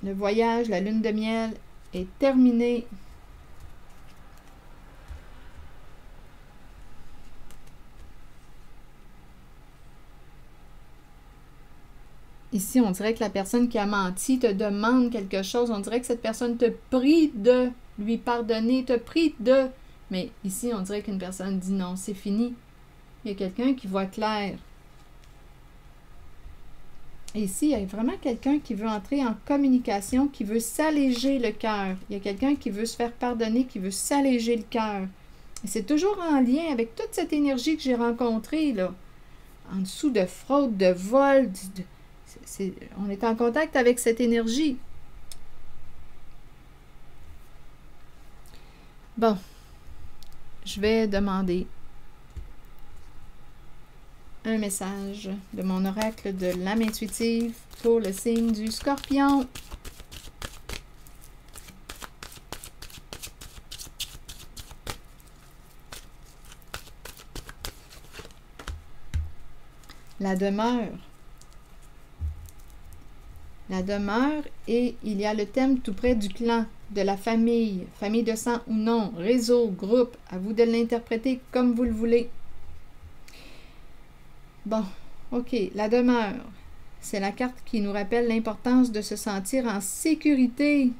Le voyage, la lune de miel est terminé. Ici, on dirait que la personne qui a menti te demande quelque chose. On dirait que cette personne te prie de lui pardonner, te prie de... Mais ici, on dirait qu'une personne dit non, c'est fini. Il y a quelqu'un qui voit clair. Et ici, il y a vraiment quelqu'un qui veut entrer en communication, qui veut s'alléger le cœur. Il y a quelqu'un qui veut se faire pardonner, qui veut s'alléger le cœur. Et c'est toujours en lien avec toute cette énergie que j'ai rencontrée, là. En dessous de fraude, de vol, on est en contact avec cette énergie. Bon, je vais demander un message de mon oracle de l'âme intuitive pour le signe du Scorpion. La demeure. La demeure, et il y a le thème tout près du clan, de la famille, famille de sang ou non, réseau, groupe, à vous de l'interpréter comme vous le voulez. Bon, ok, la demeure, c'est la carte qui nous rappelle l'importance de se sentir en sécurité.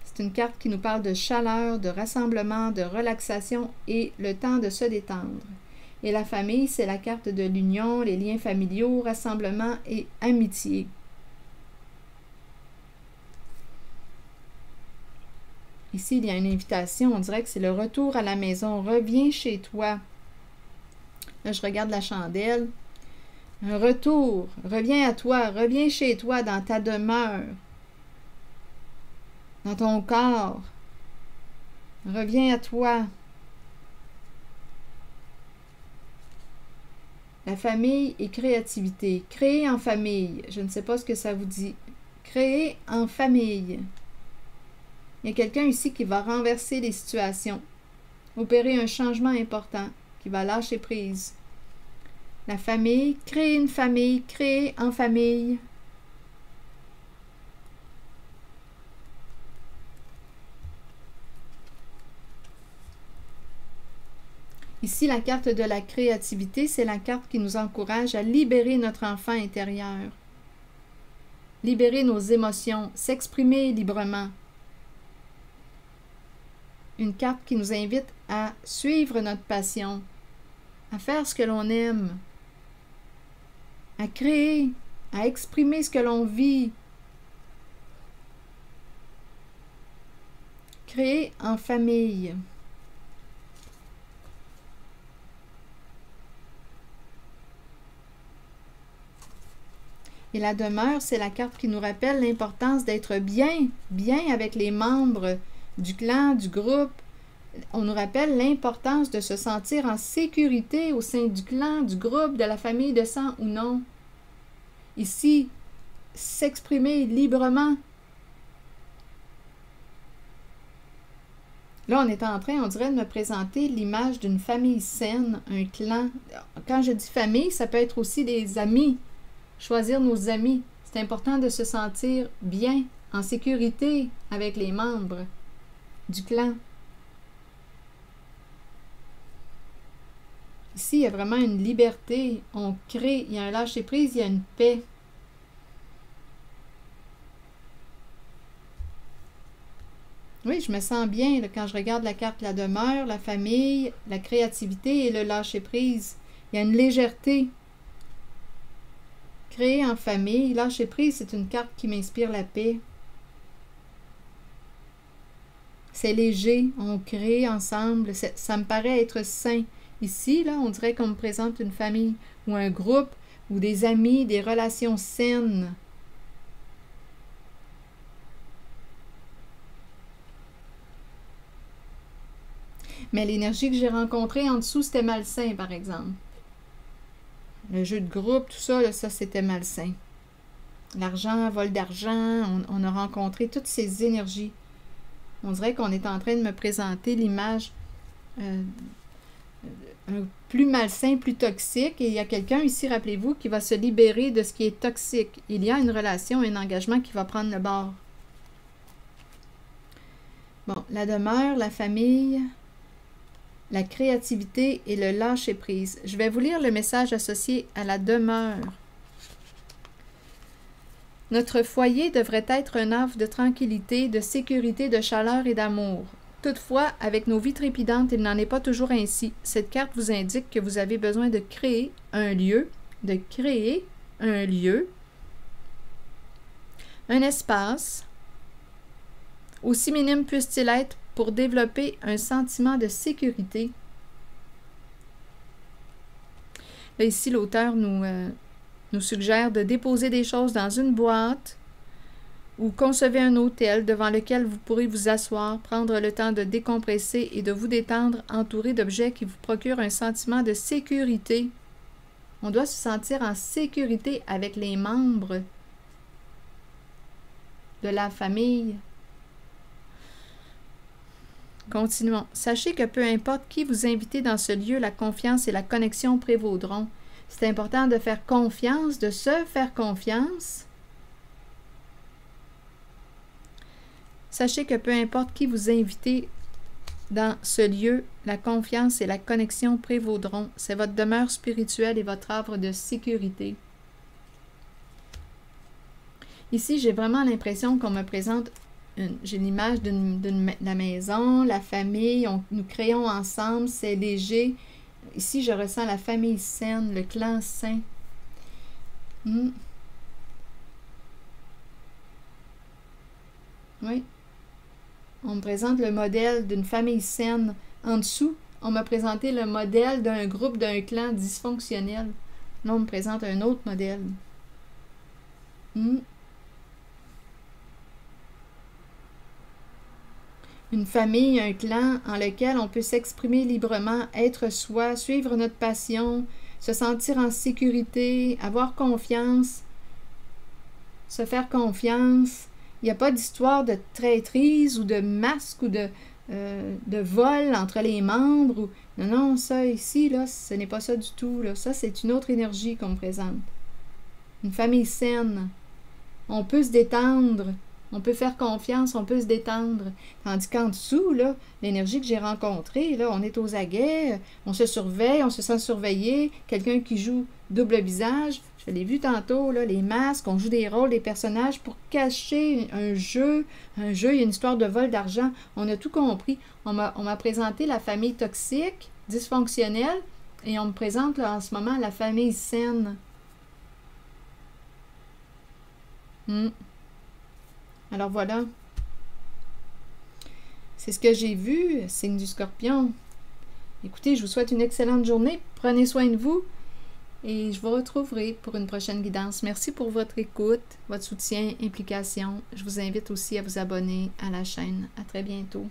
C'est une carte qui nous parle de chaleur, de rassemblement, de relaxation et le temps de se détendre. Et la famille, c'est la carte de l'union, les liens familiaux, rassemblement et amitié. Ici, il y a une invitation, on dirait que c'est le retour à la maison. Reviens chez toi. Là, je regarde la chandelle. Un retour. Reviens à toi. Reviens chez toi, dans ta demeure. Dans ton corps. Reviens à toi. La famille et créativité. Créer en famille. Je ne sais pas ce que ça vous dit. Créer en famille. Il y a quelqu'un ici qui va renverser les situations, opérer un changement important, qui va lâcher prise. La famille, créer une famille, créer en famille. Ici, la carte de la créativité, c'est la carte qui nous encourage à libérer notre enfant intérieur. Libérer nos émotions, s'exprimer librement. Une carte qui nous invite à suivre notre passion, à faire ce que l'on aime, à créer, à exprimer ce que l'on vit. Créer en famille. Et la demeure, c'est la carte qui nous rappelle l'importance d'être bien avec les membres du clan, du groupe. On nous rappelle l'importance de se sentir en sécurité au sein du clan, du groupe, de la famille de sang ou non. Ici, s'exprimer librement. Là, on est en train, on dirait, de me présenter l'image d'une famille saine, un clan. Quand je dis famille, ça peut être aussi des amis. Choisir nos amis. C'est important de se sentir bien, en sécurité avec les membres du clan. Ici, il y a vraiment une liberté. On crée, il y a un lâcher-prise, il y a une paix. Oui, je me sens bien là, quand je regarde la carte la demeure, la famille, la créativité et le lâcher-prise. Il y a une légèreté. Créer en famille, lâcher-prise, c'est une carte qui m'inspire la paix. C'est léger, on crée ensemble, ça me paraît être sain. Ici, là, on dirait qu'on me présente une famille ou un groupe ou des amis, des relations saines. Mais l'énergie que j'ai rencontrée en dessous, c'était malsain, par exemple. Le jeu de groupe, tout ça, là, ça, c'était malsain. L'argent, vol d'argent, on a rencontré toutes ces énergies. On dirait qu'on est en train de me présenter l'image plus malsain, plus toxique. Et il y a quelqu'un ici, rappelez-vous, qui va se libérer de ce qui est toxique. Il y a une relation, un engagement qui va prendre le bord. Bon, la demeure, la famille, la créativité et le lâcher-prise. Je vais vous lire le message associé à la demeure. Notre foyer devrait être un havre de tranquillité, de sécurité, de chaleur et d'amour. Toutefois, avec nos vies trépidantes, il n'en est pas toujours ainsi. Cette carte vous indique que vous avez besoin de créer un lieu, un espace, aussi minime puisse-t-il être, pour développer un sentiment de sécurité. Là, ici, l'auteur nous suggère de déposer des choses dans une boîte ou concevez un hôtel devant lequel vous pourrez vous asseoir, prendre le temps de décompresser et de vous détendre entouré d'objets qui vous procurent un sentiment de sécurité. On doit se sentir en sécurité avec les membres de la famille. Continuons. Sachez que peu importe qui vous invitez dans ce lieu, la confiance et la connexion prévaudront. C'est important de faire confiance, de se faire confiance. Sachez que peu importe qui vous invitez dans ce lieu, la confiance et la connexion prévaudront. C'est votre demeure spirituelle et votre havre de sécurité. Ici, j'ai vraiment l'impression qu'on me présente, j'ai l'image de la maison, la famille, nous créons ensemble, c'est léger. Ici, je ressens la famille saine, le clan sain. Oui. On me présente le modèle d'une famille saine. En dessous, on m'a présenté le modèle d'un groupe, d'un clan dysfonctionnel. Là, on me présente un autre modèle. Une famille, un clan en lequel on peut s'exprimer librement, être soi, suivre notre passion, se sentir en sécurité, avoir confiance, se faire confiance. Il n'y a pas d'histoire de traîtrise ou de masque ou de vol entre les membres. Non, non, ça ici, là, ce n'est pas ça du tout. Là. Ça, c'est une autre énergie qu'on me présente. Une famille saine. On peut se détendre. On peut faire confiance, on peut se détendre. Tandis qu'en dessous, là, l'énergie que j'ai rencontrée, là, on est aux aguets, on se surveille, on se sent surveillé. Quelqu'un qui joue double visage. Je l'ai vu tantôt, là, les masques, on joue des rôles, des personnages pour cacher un jeu. Un jeu, il y a une histoire de vol d'argent. On a tout compris. On m'a présenté la famille toxique, dysfonctionnelle, et on me présente là, en ce moment la famille saine. Alors voilà. C'est ce que j'ai vu, signe du Scorpion. Écoutez, je vous souhaite une excellente journée. Prenez soin de vous. Et je vous retrouverai pour une prochaine guidance. Merci pour votre écoute, votre soutien, implication. Je vous invite aussi à vous abonner à la chaîne. À très bientôt.